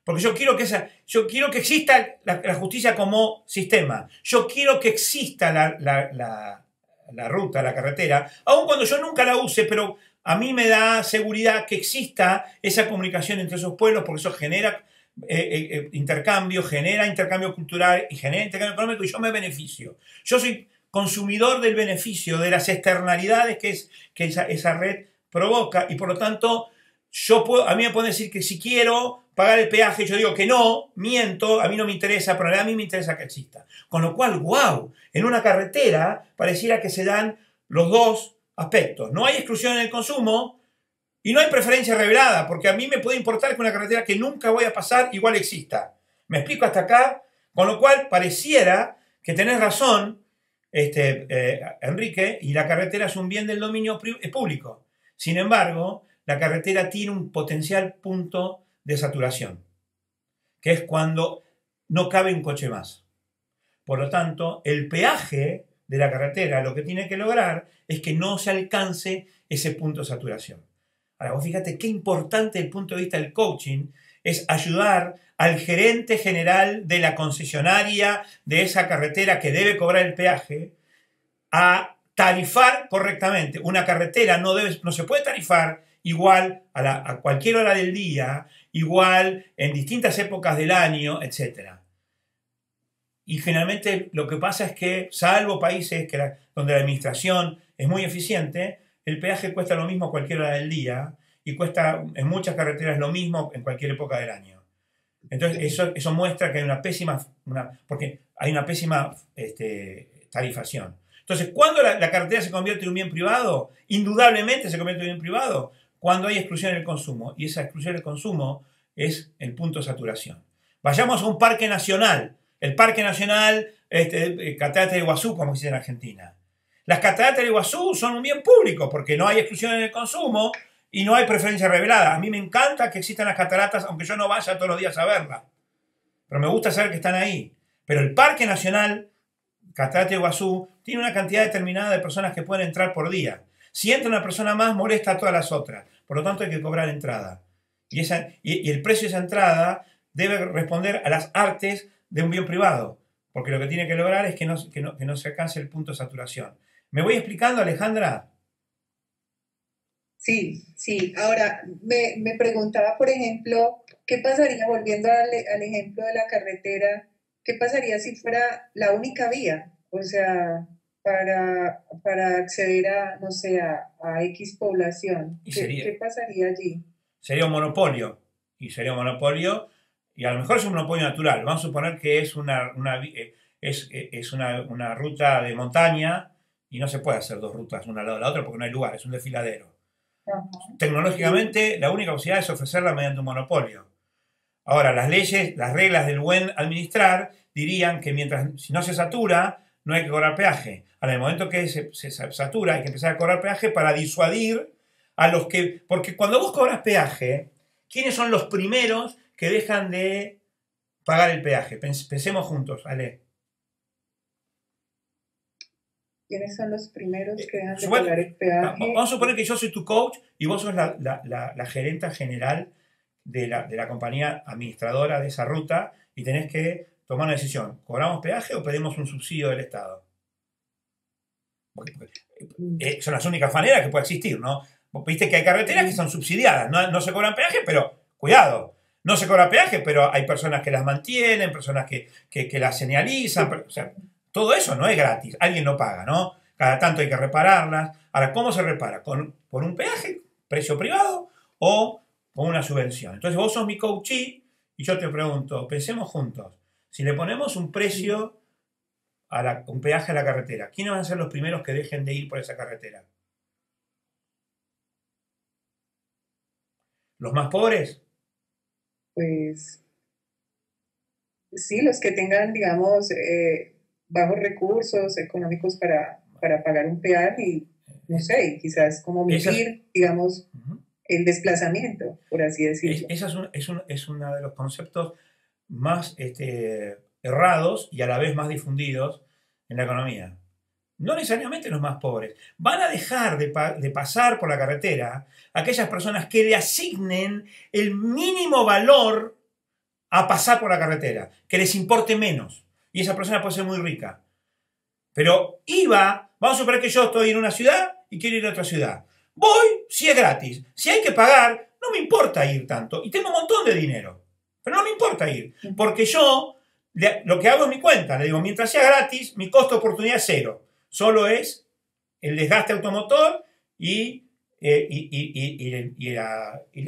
Porque yo quiero que exista la justicia como sistema. Yo quiero que exista la ruta, la carretera, aun cuando yo nunca la use, pero a mí me da seguridad que exista esa comunicación entre esos pueblos, porque eso genera intercambio cultural y genera intercambio económico y yo me beneficio. Yo soy consumidor del beneficio, de las externalidades que esa red provoca y por lo tanto a mí me pueden decir que si quiero pagar el peaje, yo digo que no, miento, a mí no me interesa, pero a mí me interesa que exista. Con lo cual, wow, en una carretera pareciera que se dan los dos aspectos. No hay exclusión en el consumo y no hay preferencia revelada, porque a mí me puede importar que una carretera que nunca voy a pasar igual exista. ¿Me explico hasta acá? Con lo cual, pareciera que tenés razón, Enrique, y la carretera es un bien del dominio público. Sin embargo, la carretera tiene un potencial punto de saturación, que es cuando no cabe un coche más. Por lo tanto, el peaje de la carretera lo que tiene que lograr es que no se alcance ese punto de saturación. Ahora, vos fíjate qué importante desde el punto de vista del coaching es ayudar al gerente general de la concesionaria de esa carretera que debe cobrar el peaje a tarifar correctamente. Una carretera no se puede tarifar igual a cualquier hora del día, igual en distintas épocas del año, etc. Y generalmente lo que pasa es que, salvo países donde la administración es muy eficiente, el peaje cuesta lo mismo a cualquier hora del día y cuesta en muchas carreteras lo mismo en cualquier época del año. Entonces eso muestra que hay una pésima tarifación. Entonces, ¿cuándo la carretera se convierte en un bien privado? Indudablemente se convierte en un bien privado cuando hay exclusión en el consumo. Y esa exclusión del consumo es el punto de saturación. Vayamos a un parque nacional. El Parque Nacional Cataratas del Iguazú, como se dice en Argentina. Las cataratas del Iguazú son un bien público porque no hay exclusión en el consumo y no hay preferencia revelada. A mí me encanta que existan las cataratas, aunque yo no vaya todos los días a verlas. Pero me gusta saber que están ahí. Pero el Parque Nacional Cataratas del Iguazú tiene una cantidad determinada de personas que pueden entrar por día. Si entra una persona más, molesta a todas las otras. Por lo tanto, hay que cobrar entrada. Y el precio de esa entrada debe responder a las artes de un bien privado. Porque lo que tiene que lograr es que no se alcance el punto de saturación. ¿Me voy explicando, Alejandra? Sí. Ahora, me preguntaba, por ejemplo, ¿qué pasaría, volviendo al ejemplo de la carretera, qué pasaría si fuera la única vía? O sea, para acceder a, no sé, a X población. ¿Qué pasaría allí? Sería un monopolio. Y a lo mejor es un monopolio natural. Vamos a suponer que es una ruta de montaña y no se puede hacer dos rutas una al lado de la otra porque no hay lugar, es un desfiladero. Uh-huh. Tecnológicamente, la única posibilidad es ofrecerla mediante un monopolio. Ahora, las reglas del buen administrar dirían que si no se satura, no hay que cobrar peaje. Ahora, en el momento que se satura, hay que empezar a cobrar peaje para disuadir a los que... Porque cuando vos cobras peaje, ¿quiénes son los primeros que dejan de pagar el peaje? Pensemos juntos, Ale. ¿Quiénes son los primeros que dejan de pagar el peaje? Vamos a suponer que yo soy tu coach y vos sos la gerenta general de la compañía administradora de esa ruta y tenés que tomar una decisión. ¿Cobramos peaje o pedimos un subsidio del Estado? Son las únicas maneras que puede existir, ¿no? Viste que hay carreteras que son subsidiadas, no se cobran peaje, pero cuidado, no se cobra peaje, pero hay personas que las mantienen, personas que las señalizan, o sea, Todo eso no es gratis, alguien lo paga, ¿no? Cada tanto hay que repararlas. Ahora, ¿cómo se repara? ¿Por un peaje, precio privado, o con una subvención? Entonces vos sos mi coachee y yo te pregunto, pensemos juntos, si le ponemos un precio, un peaje a la carretera, ¿quiénes van a ser los primeros que dejen de ir por esa carretera? ¿Los más pobres? Pues sí, los que tengan, digamos, bajos recursos económicos para pagar un peaje y, no sé, quizás como medir, digamos, el desplazamiento, por así decirlo. Ese es uno de los conceptos más errados y a la vez más difundidos en la economía. No necesariamente los más pobres. Van a dejar de pasar por la carretera aquellas personas que le asignen el mínimo valor a pasar por la carretera, que les importe menos. Y esa persona puede ser muy rica. Pero vamos a suponer que yo estoy en una ciudad y quiero ir a otra ciudad. Voy si es gratis. Si hay que pagar, no me importa ir tanto. Y tengo un montón de dinero. Pero no me importa ir. Porque yo lo que hago es mi cuenta. Le digo, mientras sea gratis, mi costo de oportunidad es cero. Solo es el desgaste automotor y el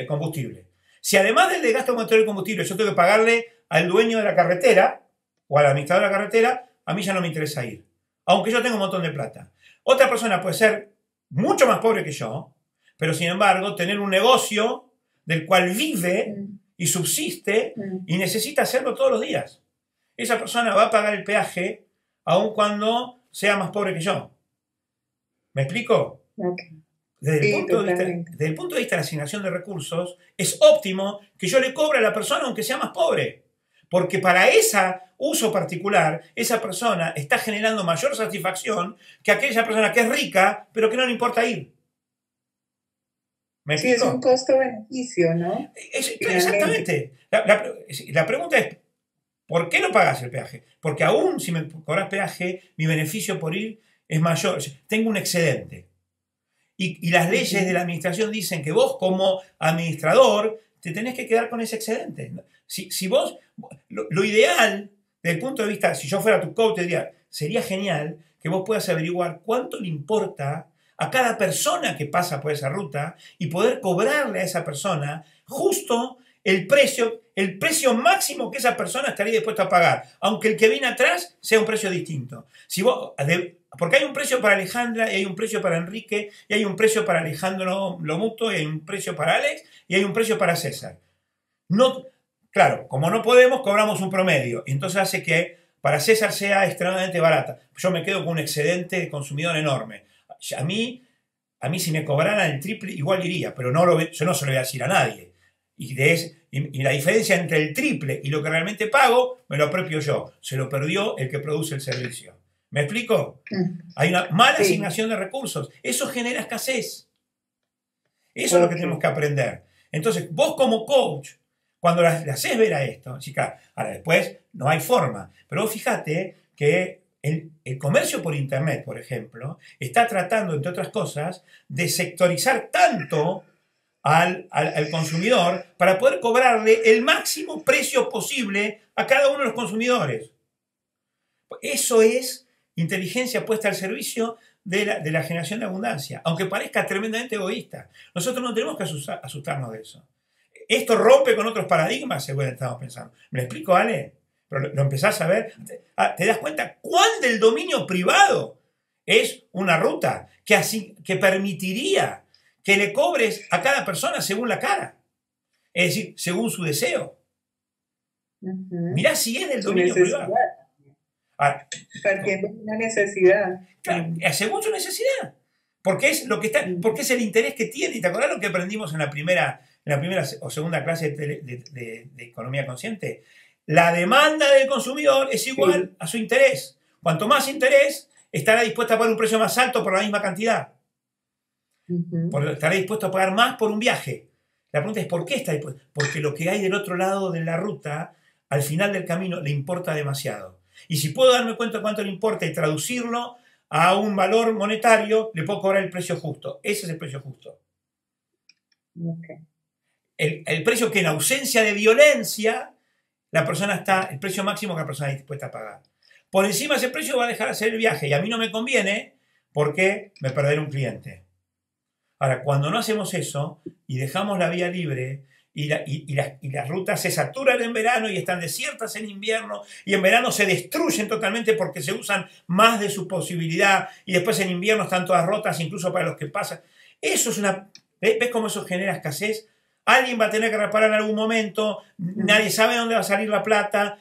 combustible. Si además del desgaste automotor y el combustible yo tengo que pagarle al dueño de la carretera o al administrador de la carretera, a mí ya no me interesa ir. Aunque yo tenga un montón de plata. Otra persona puede ser mucho más pobre que yo, pero sin embargo tener un negocio del cual vive y subsiste y necesita hacerlo todos los días. Esa persona va a pagar el peaje aun cuando sea más pobre que yo. ¿Me explico? Okay. Desde el punto de vista de la asignación de recursos, es óptimo que yo le cobre a la persona aunque sea más pobre. Porque para ese uso particular, esa persona está generando mayor satisfacción que aquella persona que es rica, pero que no le importa ir. ¿Me explico? Sí, es un costo-beneficio, ¿no? Exactamente. La pregunta es, ¿por qué no pagas el peaje? Porque aún si me cobras peaje, mi beneficio por ir es mayor. Tengo un excedente. Y las leyes de la administración dicen que vos como administrador te tenés que quedar con ese excedente. Si vos, lo ideal, desde el punto de vista, si yo fuera tu coach, te diría, sería genial que vos puedas averiguar cuánto le importa a cada persona que pasa por esa ruta y poder cobrarle a esa persona justo el precio máximo que esa persona estaría dispuesta a pagar, aunque el que viene atrás sea un precio distinto. Porque hay un precio para Alejandra, y hay un precio para Enrique, y hay un precio para Alejandro Lomuto, y hay un precio para Alex, y hay un precio para César. Claro, como no podemos, cobramos un promedio, y entonces hace que para César sea extremadamente barata. Yo me quedo con un excedente de consumidor enorme. A mí si me cobraran el triple, igual iría, pero yo no se lo voy a decir a nadie. Y la diferencia entre el triple y lo que realmente pago, me lo apropio yo. Se lo perdió el que produce el servicio. ¿Me explico? Hay una mala asignación de recursos. Eso genera escasez. Eso es lo que tenemos que aprender. Entonces, vos como coach, cuando le haces ver a esto, chica, ahora después no hay forma, pero vos fíjate que el comercio por internet, por ejemplo, está tratando, entre otras cosas, de sectorizar tanto al consumidor para poder cobrarle el máximo precio posible a cada uno de los consumidores. Eso es inteligencia puesta al servicio de la generación de abundancia, aunque parezca tremendamente egoísta. Nosotros no tenemos que asustarnos de eso. Esto rompe con otros paradigmas, según estamos pensando. ¿Me lo explico, Ale? Pero lo empezás a ver. ¿Te das cuenta cuán del dominio privado es una ruta que permitiría que le cobres a cada persona según la cara? Es decir, según su deseo. Mirá si es del dominio privado. Partiendo de una necesidad. Claro, según su necesidad. Porque es lo que está, porque es el interés que tiene. ¿Y te acordás lo que aprendimos en la primera o segunda clase de economía consciente? La demanda del consumidor es igual a su interés. Cuanto más interés, estará dispuesto a pagar un precio más alto por la misma cantidad. Estará dispuesto a pagar más por un viaje. La pregunta es ¿por qué está dispuesto? Porque lo que hay del otro lado de la ruta, al final del camino, le importa demasiado. Y si puedo darme cuenta de cuánto le importa y traducirlo a un valor monetario, le puedo cobrar el precio justo. Ese es el precio justo. El precio que en ausencia de violencia, el precio máximo que la persona está dispuesta a pagar. por encima de ese precio va a dejar de hacer el viaje y a mí no me conviene porque me perderé un cliente. Ahora, cuando no hacemos eso y dejamos la vía libre y las rutas se saturan en verano y están desiertas en invierno y en verano se destruyen totalmente porque se usan más de su posibilidad y después en invierno están todas rotas incluso para los que pasan. Eso es una... ¿Ves cómo eso genera escasez? Alguien va a tener que reparar en algún momento, nadie sabe dónde va a salir la plata.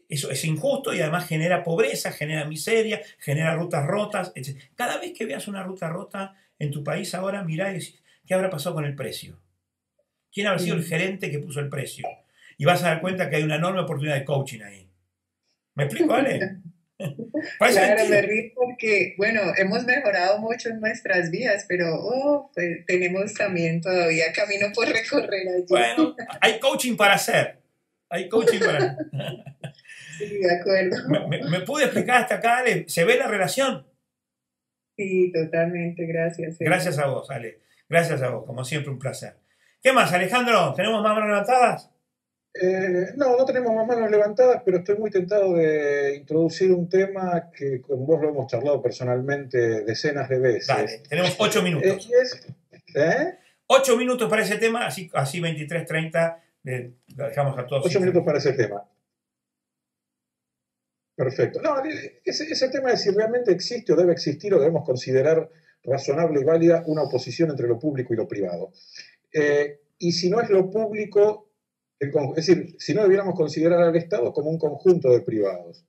Eso es injusto y además genera pobreza, genera miseria, genera rutas rotas, etc. Cada vez que veas una ruta rota en tu país ahora, mirá y decís, ¿qué habrá pasado con el precio? ¿Quién habrá sido el gerente que puso el precio? Y vas a dar cuenta que hay una enorme oportunidad de coaching ahí. ¿Me explico, Ale? Claro, me río porque, bueno, hemos mejorado mucho en nuestras vidas, pero pues, tenemos también todavía camino por recorrer allí. Bueno, hay coaching para hacer. Hay coaching para hacer. Sí, de acuerdo. ¿Me pude explicar hasta acá, Ale? ¿Se ve la relación? Sí, totalmente, gracias. Gracias a vos, Ale. Gracias a vos, como siempre, un placer. ¿Qué más, Alejandro? ¿Tenemos más manos levantadas? No tenemos más manos levantadas, pero estoy muy tentado de introducir un tema que con vos lo hemos charlado personalmente decenas de veces. Dale, tenemos 8 minutos. 8 minutos para ese tema, así 23:30 lo dejamos a todos. 8 minutos para ese tema. Perfecto. No, ese tema es si realmente existe o debe existir o debemos considerar razonable y válida una oposición entre lo público y lo privado. Y si no es lo público, es decir, si no debiéramos considerar al Estado como un conjunto de privados.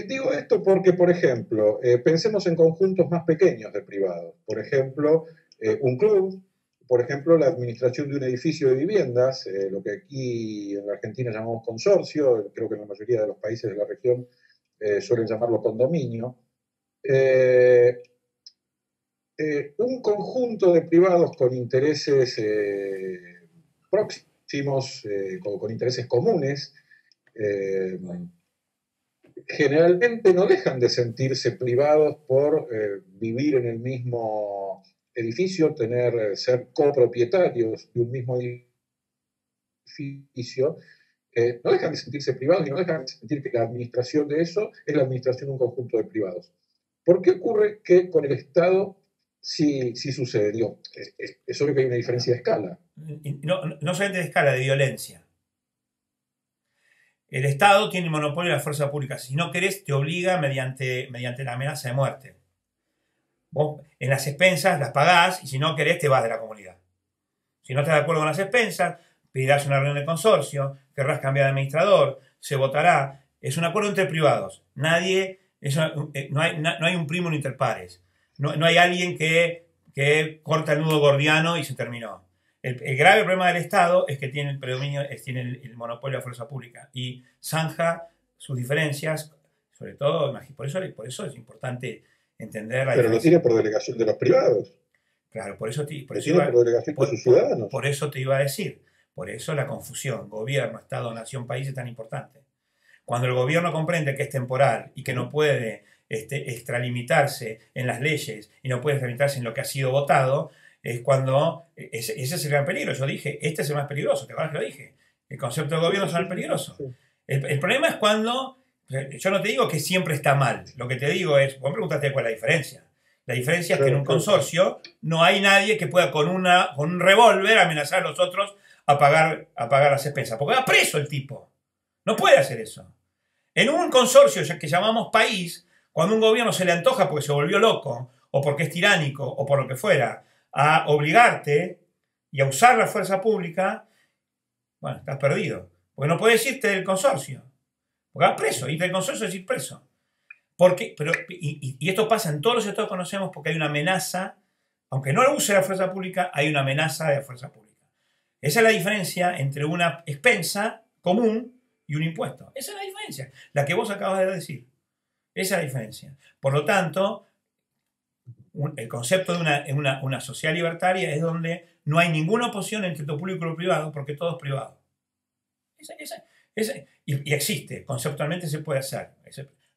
Digo esto porque, por ejemplo, pensemos en conjuntos más pequeños de privados. Por ejemplo, un club, por ejemplo, la administración de un edificio de viviendas, lo que aquí en la Argentina llamamos consorcio, creo que en la mayoría de los países de la región suelen llamarlo condominio. Un conjunto de privados con intereses próximos, con intereses comunes, generalmente no dejan de sentirse privados por vivir en el mismo edificio, ser copropietarios de un mismo edificio. No dejan de sentirse privados y no dejan de sentir que la administración de eso es la administración de un conjunto de privados. ¿Por qué ocurre que con el Estado sí sucede? Digo, es obvio que hay una diferencia de escala. No solamente de escala, de violencia. El Estado tiene el monopolio de la fuerza pública. Si no querés, te obliga mediante la amenaza de muerte. Vos en las expensas las pagás y si no querés, te vas de la comunidad. Si no estás de acuerdo con las expensas, pedirás una reunión de consorcio, querrás cambiar de administrador, se votará. Es un acuerdo entre privados. No hay un primum inter pares. No hay alguien que corta el nudo gordiano y se terminó. El grave problema del Estado es que tiene el predominio, tiene el monopolio de la fuerza pública y zanja sus diferencias, sobre todo, por eso es importante entender la Pero lo tiene por delegación de los privados. Claro, por eso te iba a decir. Por eso la confusión, gobierno, Estado, nación, país es tan importante. Cuando el gobierno comprende que es temporal y que no puede extralimitarse en las leyes y no puede extralimitarse en lo que ha sido votado, es cuando ese es el gran peligro. Yo dije, este es el más peligroso, ¿te acuerdas que lo dije? El concepto de gobierno es el peligroso. El problema es cuando, yo no te digo que siempre está mal, lo que te digo es, vos preguntaste cuál es la diferencia. La diferencia es que en un consorcio no hay nadie que pueda con un revólver amenazar a los otros a pagar las expensas, porque va preso el tipo. No puede hacer eso. En un consorcio que llamamos país, cuando un gobierno se le antoja porque se volvió loco, o porque es tiránico, o por lo que fuera, a obligarte y a usar la fuerza pública, bueno, estás perdido. Porque no puedes irte del consorcio. Porque vas preso. Irte del consorcio es ir preso. Y esto pasa en todos los sectores que conocemos porque hay una amenaza, aunque no lo use la fuerza pública, hay una amenaza de la fuerza pública. Esa es la diferencia entre una expensa común y un impuesto. Esa es la diferencia, la que vos acabas de decir. Esa es la diferencia. Por lo tanto, el concepto de una sociedad libertaria es donde no hay ninguna oposición entre lo público y lo privado, porque todo es privado. Y existe, conceptualmente se puede hacer.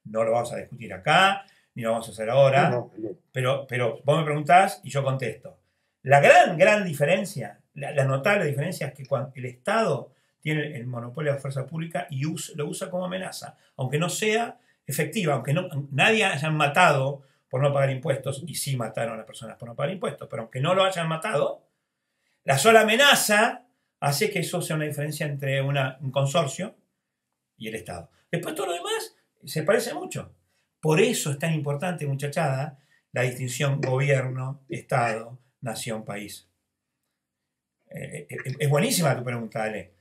No lo vamos a discutir acá, ni lo vamos a hacer ahora, no. Pero vos me preguntás y yo contesto. La gran diferencia, la notable diferencia es que cuando el Estado tiene el monopolio de la fuerza pública y lo usa como amenaza, aunque no sea efectiva, aunque nadie hayan matado por no pagar impuestos, y sí mataron a las personas por no pagar impuestos, pero aunque no lo hayan matado, la sola amenaza hace que eso sea una diferencia entre un consorcio y el Estado. Después todo lo demás se parece mucho. Por eso es tan importante, muchachada, la distinción gobierno, Estado, nación, país. Es buenísima tu pregunta, Ale.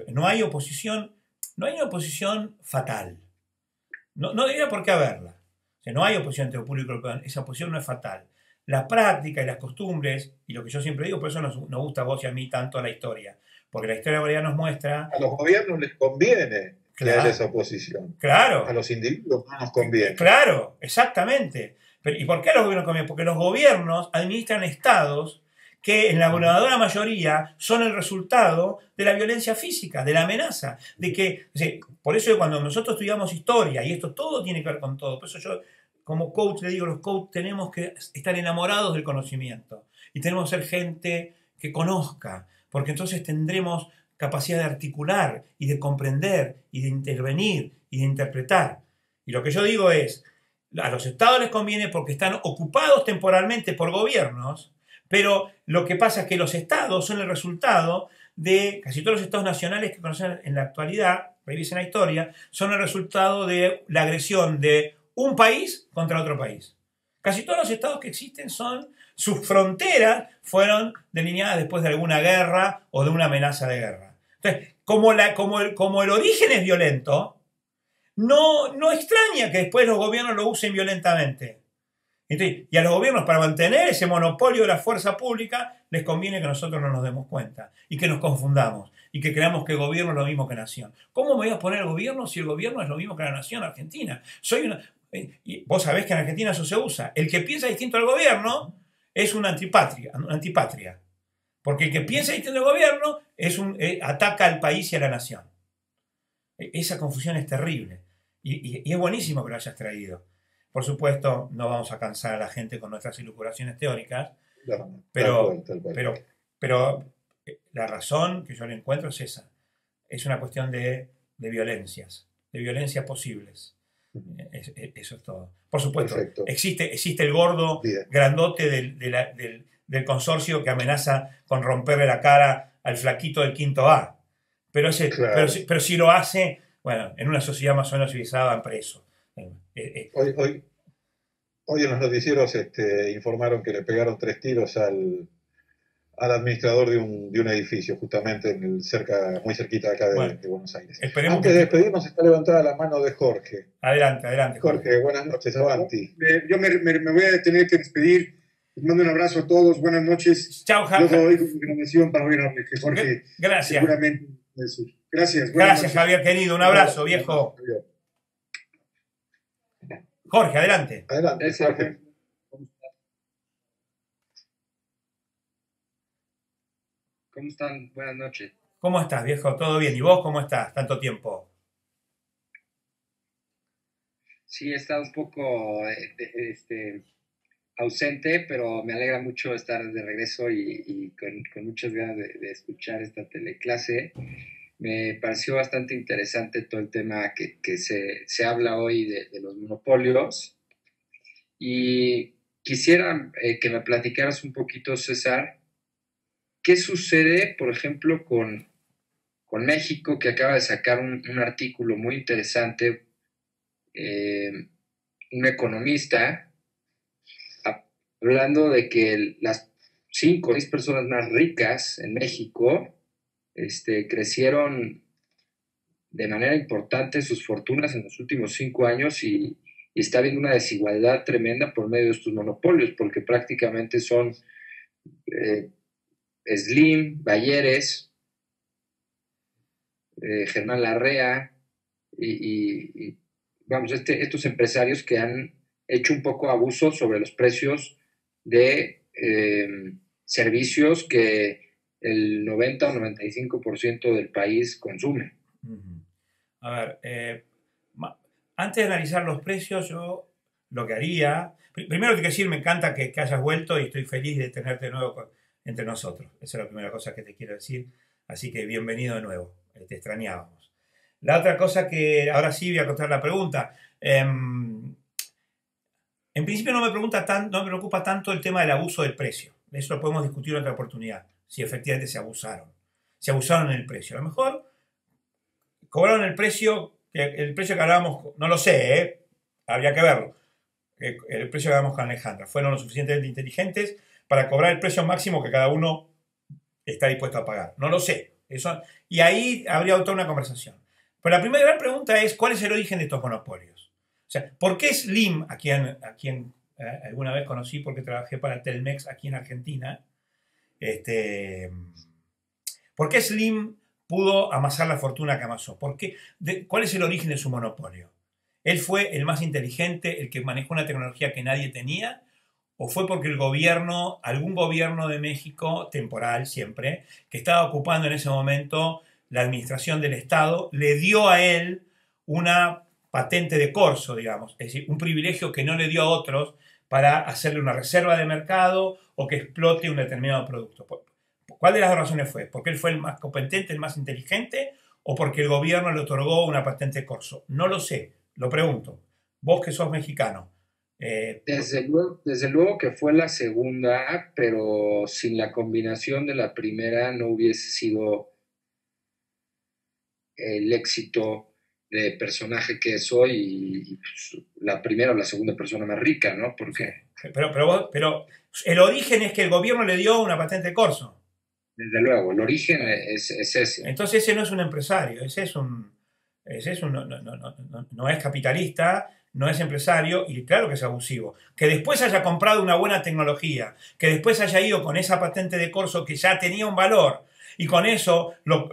No hay oposición fatal. No debería por qué haberla. O sea, no hay oposición entre lo público y lo privado. Esa oposición no es fatal. La práctica y las costumbres, y lo que yo siempre digo, por eso nos gusta a vos y a mí tanto la historia. Porque la historia realidad nos muestra... A los gobiernos les conviene que haya esa oposición. Claro. A los individuos no nos conviene. Claro, exactamente. ¿Y por qué a los gobiernos conviene? Porque los gobiernos administran estados que en la abrumadora mayoría son el resultado de la violencia física, de la amenaza, de que, o sea, por eso cuando nosotros estudiamos historia, y esto todo tiene que ver con todo, por eso yo como coach le digo, los coaches tenemos que estar enamorados del conocimiento y tenemos que ser gente que conozca, porque entonces tendremos capacidad de articular y de comprender y de intervenir y de interpretar. Y lo que yo digo es, a los estados les conviene porque están ocupados temporalmente por gobiernos, pero lo que pasa es que los estados son el resultado de, casi todos los estados nacionales que conocen en la actualidad, revisen la historia, son el resultado de la agresión de un país contra otro país. Casi todos los estados que existen sus fronteras fueron delineadas después de alguna guerra o de una amenaza de guerra. Entonces, como el origen es violento, no extraña que después los gobiernos lo usen violentamente. Entonces, y a los gobiernos, para mantener ese monopolio de la fuerza pública, les conviene que nosotros no nos demos cuenta y que nos confundamos y que creamos que el gobierno es lo mismo que nación. ¿Cómo me voy a poner el gobierno si el gobierno es lo mismo que la nación argentina? Y vos sabés que en Argentina eso se usa. El que piensa distinto al gobierno es una antipatria. Porque el que piensa distinto al gobierno ataca al país y a la nación. Esa confusión es terrible. Y es buenísimo que lo hayas traído. Por supuesto, no vamos a cansar a la gente con nuestras elucubraciones teóricas, pero la razón que yo le encuentro es esa. Es una cuestión de violencias posibles. Eso es todo. Por supuesto, existe el gordo grandote del consorcio que amenaza con romperle la cara al flaquito del quinto A. Pero si lo hace, bueno, en una sociedad más o menos civilizada van presos. Hoy en los noticieros informaron que le pegaron 3 tiros al administrador de un edificio, justamente muy cerquita de acá de Buenos Aires. Antes de despedirnos, está levantada la mano de Jorge. Adelante. Jorge, buenas noches, avanti. Yo me voy a tener que despedir. Les mando un abrazo a todos, buenas noches. Chao, Javi. Yo doy grabación para oír a Jorge. Gracias. Seguramente. Gracias. Gracias, Javier, querido. Un abrazo, viejo. Jorge, adelante. Adelante, Jorge. ¿Cómo están? Buenas noches. ¿Cómo estás, viejo? ¿Todo bien? ¿Y vos cómo estás? Tanto tiempo. Sí, he estado un poco ausente, pero me alegra mucho estar de regreso y con muchas ganas de escuchar esta teleclase. Me pareció bastante interesante todo el tema que se habla hoy de los monopolios. Y quisiera que me platicaras un poquito, César, ¿qué sucede, por ejemplo, con México, que acaba de sacar un artículo muy interesante, un economista, hablando de que las 5 o 10 personas más ricas en México crecieron de manera importante sus fortunas en los últimos 5 años y está habiendo una desigualdad tremenda por medio de estos monopolios, porque prácticamente son Slim, Bayeres, Germán Larrea y vamos, estos empresarios que han hecho un poco abuso sobre los precios de servicios que el 90 o 95% del país consume. A ver, antes de analizar los precios, yo lo que haría... Primero te quiero decir, me encanta que hayas vuelto y estoy feliz de tenerte de nuevo entre nosotros. Esa es la primera cosa que te quiero decir. Así que bienvenido de nuevo. Te extrañábamos. La otra cosa que, ahora sí voy a contestar la pregunta. En principio no me preocupa tanto el tema del abuso del precio. Eso lo podemos discutir en otra oportunidad, si efectivamente se abusaron. Se abusaron en el precio. A lo mejor cobraron el precio que hablábamos, no lo sé, habría que verlo. El precio que hablábamos con Alejandra. Fueron lo suficientemente inteligentes para cobrar el precio máximo que cada uno está dispuesto a pagar. No lo sé. Y ahí habría toda una conversación. Pero la primera gran pregunta es, ¿cuál es el origen de estos monopolios? O sea, ¿por qué Slim, a quien alguna vez conocí porque trabajé para Telmex aquí en Argentina, ¿por qué Slim pudo amasar la fortuna que amasó? ¿Cuál es el origen de su monopolio? ¿Él fue el más inteligente, el que manejó una tecnología que nadie tenía? ¿O fue porque algún gobierno de México, temporal siempre, que estaba ocupando en ese momento la administración del Estado, le dio a él una patente de corso, digamos, es decir, un privilegio que no le dio a otros para hacerle una reserva de mercado o que explote un determinado producto? ¿Cuál de las dos razones fue? ¿Porque él fue el más competente, el más inteligente, o porque el gobierno le otorgó una patente de corso? No lo sé, lo pregunto. Vos que sos mexicano. Desde luego que fue la segunda, pero sin la combinación de la primera no hubiese sido el éxito de personaje que soy y la primera o la segunda persona más rica, ¿no? Porque pero el origen es que el gobierno le dio una patente de corso. Desde luego, el origen es ese. Entonces ese no es un empresario, no es capitalista, no es empresario, y claro que es abusivo. Que después haya comprado una buena tecnología, que después haya ido con esa patente de corso que ya tenía un valor, y con eso lo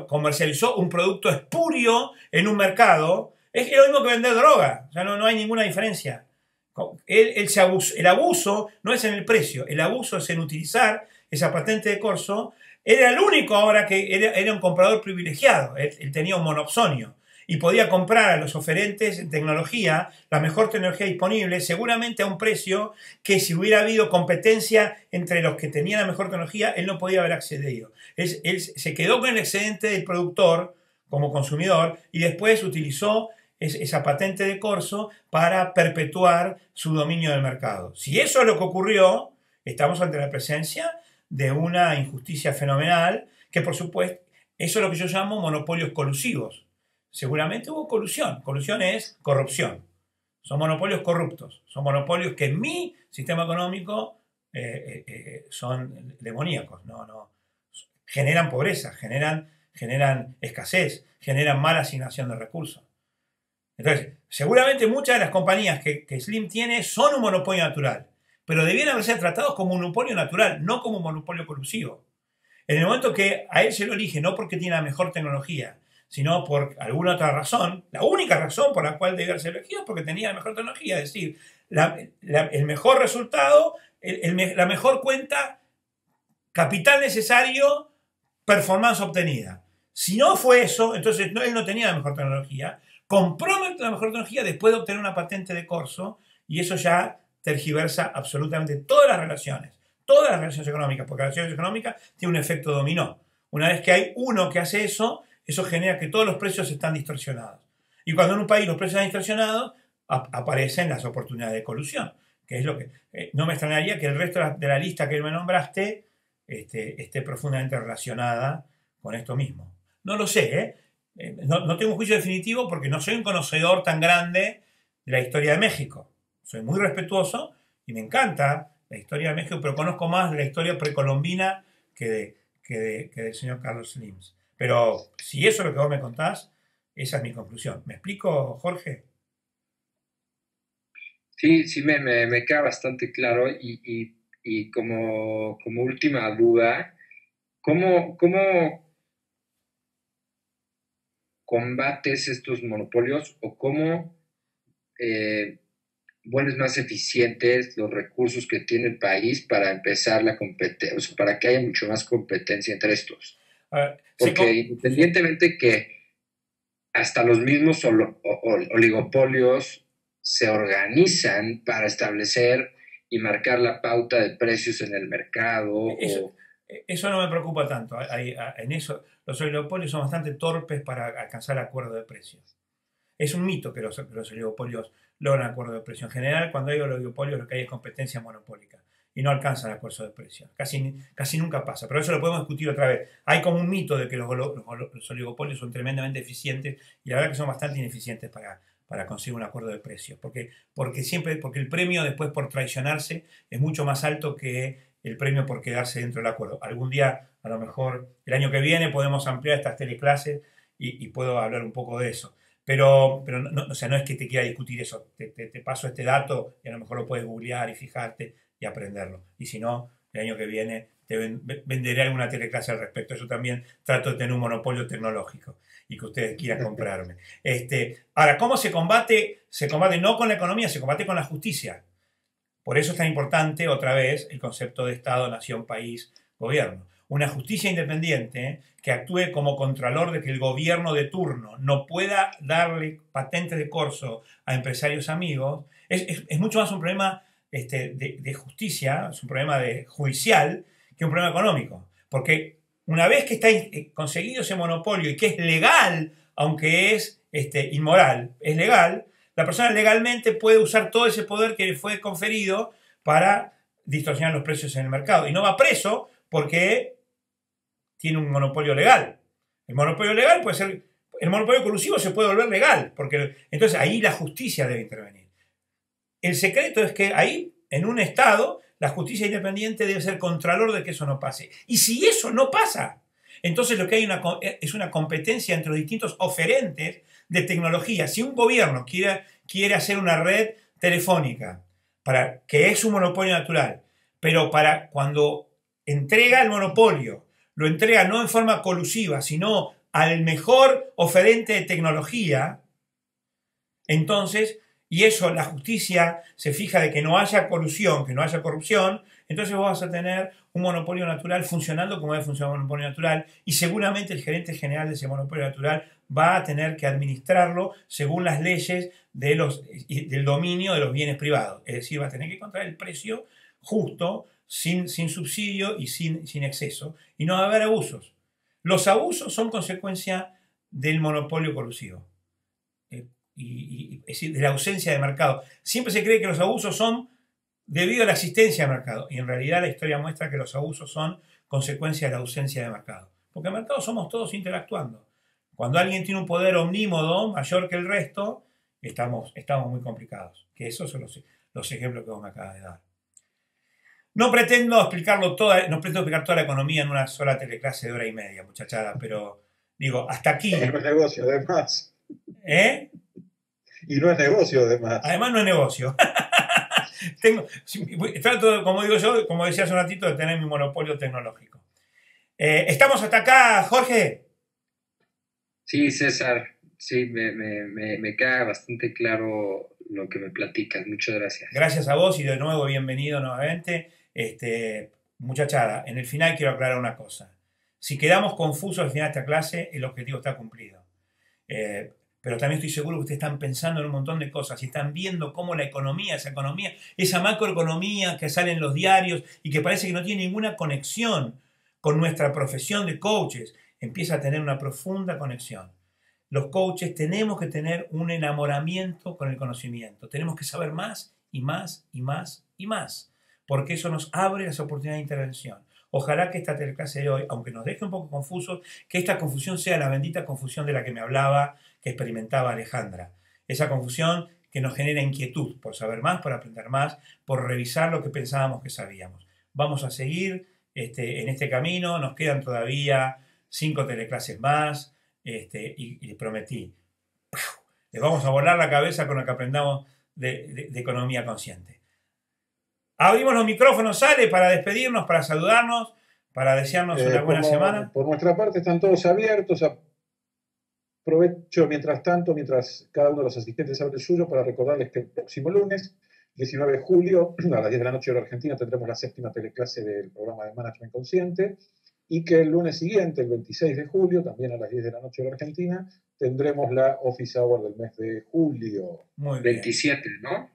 comercializó un producto espurio en un mercado, es lo mismo que vender droga. O sea, no hay ninguna diferencia. El abuso no es en el precio, el abuso es en utilizar esa patente de corso. Era el único ahora que era un comprador privilegiado. Él tenía un monopsonio y podía comprar a los oferentes en tecnología, la mejor tecnología disponible, seguramente a un precio que si hubiera habido competencia entre los que tenían la mejor tecnología, él no podía haber accedido. Él se quedó con el excedente del productor como consumidor y después utilizó esa patente de corso para perpetuar su dominio del mercado. Si eso es lo que ocurrió, estamos ante la presencia de una injusticia fenomenal, que por supuesto, eso es lo que yo llamo monopolios colusivos. Seguramente hubo colusión. Colusión es corrupción. Son monopolios corruptos. Son monopolios que en mi sistema económico son demoníacos. Generan pobreza, generan escasez, generan mala asignación de recursos. Entonces, seguramente muchas de las compañías que Slim tiene son un monopolio natural, pero debieran haberse tratados como un monopolio natural, no como un monopolio colusivo. En el momento que a él se lo elige, no porque tiene la mejor tecnología, sino por alguna otra razón, la única razón por la cual debe haberse elegido es porque tenía la mejor tecnología, es decir, el mejor resultado, la mejor cuenta, capital necesario, performance obtenida. Si no fue eso, entonces él no tenía la mejor tecnología, compró la mejor tecnología después de obtener una patente de corso, y eso ya tergiversa absolutamente todas las relaciones económicas, porque las relaciones económicas tienen un efecto dominó. Una vez que hay uno que hace eso genera que todos los precios están distorsionados. Y cuando en un país los precios están distorsionados, aparecen las oportunidades de colusión, que es lo que... no me extrañaría que el resto de la lista que me nombraste esté profundamente relacionada con esto mismo. No lo sé, no tengo un juicio definitivo porque no soy un conocedor tan grande de la historia de México. Soy muy respetuoso y me encanta la historia de México, pero conozco más de la historia precolombina que del señor Carlos Slims. Pero si eso es lo que vos me contás, esa es mi conclusión. ¿Me explico, Jorge? Sí, me queda bastante claro y como última duda, ¿cómo combates estos monopolios o cómo vuelves más eficientes los recursos que tiene el país para empezar la competencia, o sea, para que haya mucho más competencia entre estos? Porque independientemente que hasta los mismos oligopolios se organizan para establecer y marcar la pauta de precios en el mercado. Eso no me preocupa tanto. En eso, los oligopolios son bastante torpes para alcanzar acuerdos de precios. Es un mito que los oligopolios logran acuerdos de precio. En general, cuando hay oligopolios, lo que hay es competencia monopólica y no alcanzan acuerdos de precios. Casi nunca pasa. Pero eso lo podemos discutir otra vez. Hay como un mito de que los oligopolios son tremendamente eficientes y la verdad que son bastante ineficientes para conseguir un acuerdo de precios. Porque el premio después por traicionarse es mucho más alto que el premio por quedarse dentro del acuerdo. Algún día, a lo mejor el año que viene, podemos ampliar estas teleclases y puedo hablar un poco de eso. Pero no, o sea, no es que te quiera discutir eso. Te paso este dato y a lo mejor lo puedes googlear y fijarte y aprenderlo. Y si no, el año que viene te venderé alguna teleclase al respecto. Yo también trato de tener un monopolio tecnológico y que ustedes quieran comprarme. Ahora, ¿cómo se combate? Se combate no con la economía, se combate con la justicia. Por eso es tan importante, otra vez, el concepto de Estado, nación, país, gobierno. Una justicia independiente que actúe como contralor de que el gobierno de turno no pueda darle patentes de corso a empresarios amigos, es mucho más un problema de justicia, es un problema judicial que un problema económico. Porque una vez que está conseguido ese monopolio y que es legal, aunque es inmoral, es legal, la persona legalmente puede usar todo ese poder que le fue conferido para distorsionar los precios en el mercado. Y no va preso porque tiene un monopolio legal. El monopolio legal puede ser... El monopolio colusivo se puede volver legal. Entonces ahí la justicia debe intervenir. El secreto es que ahí, en un Estado, la justicia independiente debe ser contralor de que eso no pase. Y si eso no pasa, entonces lo que hay es una competencia entre los distintos oferentes de tecnología. Si un gobierno quiere hacer una red telefónica, que es un monopolio natural, pero para cuando entrega el monopolio, lo entrega no en forma colusiva, sino al mejor oferente de tecnología, entonces, y eso la justicia se fija de que no haya colusión, que no haya corrupción, entonces vos vas a tener un monopolio natural funcionando como debe funcionar un monopolio natural y seguramente el gerente general de ese monopolio natural va a tener que administrarlo según las leyes del dominio de los bienes privados. Es decir, va a tener que encontrar el precio justo, sin subsidio y sin exceso, y no va a haber abusos. Los abusos son consecuencia del monopolio colusivo. Es decir, de la ausencia de mercado. Siempre se cree que los abusos son debido a la existencia de mercado. Y en realidad la historia muestra que los abusos son consecuencia de la ausencia de mercado. Porque en el mercado somos todos interactuando. Cuando alguien tiene un poder omnímodo mayor que el resto, estamos muy complicados. Que esos son los ejemplos que vos me acabas de dar. No pretendo explicar toda la economía en una sola teleclase de hora y media, muchachada, pero digo, hasta aquí. No es negocio, además. ¿Eh? Y no es negocio, además. Además no es negocio. Trato, como digo yo, como decía hace un ratito, de tener mi monopolio tecnológico. ¿Estamos hasta acá, Jorge? Sí, César. Sí, me queda bastante claro lo que me platicas. Muchas gracias. Gracias a vos y de nuevo bienvenido nuevamente. Muchachada, en el final quiero aclarar una cosa. Si quedamos confusos al final de esta clase, el objetivo está cumplido. Pero también estoy seguro que ustedes están pensando en un montón de cosas y están viendo cómo esa macroeconomía que sale en los diarios y que parece que no tiene ninguna conexión con nuestra profesión de coaches, empieza a tener una profunda conexión. Los coaches tenemos que tener un enamoramiento con el conocimiento. Tenemos que saber más y más y más y más, porque eso nos abre las oportunidades de intervención. Ojalá que esta teleclase de hoy, aunque nos deje un poco confusos, que esta confusión sea la bendita confusión de la que me hablaba, que experimentaba Alejandra. Esa confusión que nos genera inquietud por saber más, por aprender más, por revisar lo que pensábamos que sabíamos. Vamos a seguir en este camino, nos quedan todavía 5 teleclases más y les prometí, les vamos a volar la cabeza con lo que aprendamos de economía consciente. Abrimos los micrófonos, sale, para despedirnos, para saludarnos, para desearnos una buena semana. Por nuestra parte están todos abiertos. Aprovecho mientras cada uno de los asistentes abre el suyo para recordarles que el próximo lunes, 19 de julio, a las 10 de la noche hora argentina, tendremos la 7ª teleclase del programa de Management Consciente y que el lunes siguiente, el 26 de julio, también a las 10 de la noche hora argentina, tendremos la Office Hour del mes de julio. Muy bien. 27, ¿no?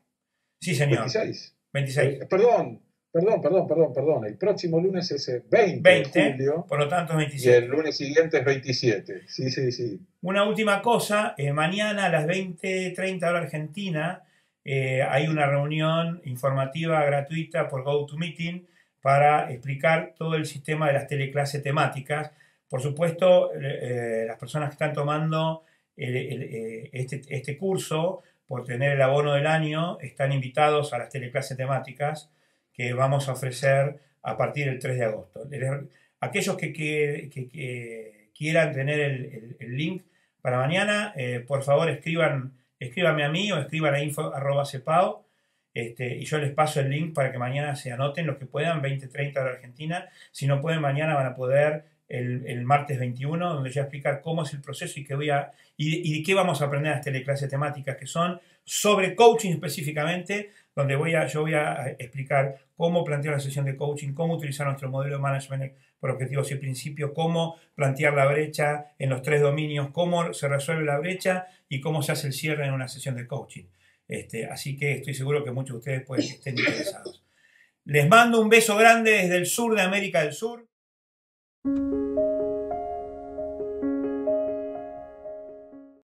Sí, señor. 26. 26. Perdón, Perdón. El próximo lunes es el 20 de julio. Por lo tanto es 27. Y el lunes siguiente es 27. Sí. Una última cosa. Mañana a las 20:30 hora Argentina hay una reunión informativa gratuita por GoToMeeting para explicar todo el sistema de las teleclases temáticas. Por supuesto, las personas que están tomando este curso, por tener el abono del año, están invitados a las teleclases temáticas que vamos a ofrecer a partir del 3 de agosto. Aquellos que quieran tener el link para mañana, por favor escríbanme a mí o escriban a info@cepao, y yo les paso el link para que mañana se anoten los que puedan, 20:30 hora Argentina. Si no pueden, mañana van a poder el martes 21, donde voy a explicar cómo es el proceso y de qué vamos a aprender las teleclases temáticas, que son sobre coaching específicamente, donde yo voy a explicar cómo plantear una sesión de coaching, cómo utilizar nuestro modelo de management por objetivos y principios, cómo plantear la brecha en los 3 dominios, cómo se resuelve la brecha y cómo se hace el cierre en una sesión de coaching. Así que estoy seguro que muchos de ustedes pueden que estén interesados. Les mando un beso grande desde el sur de América del Sur.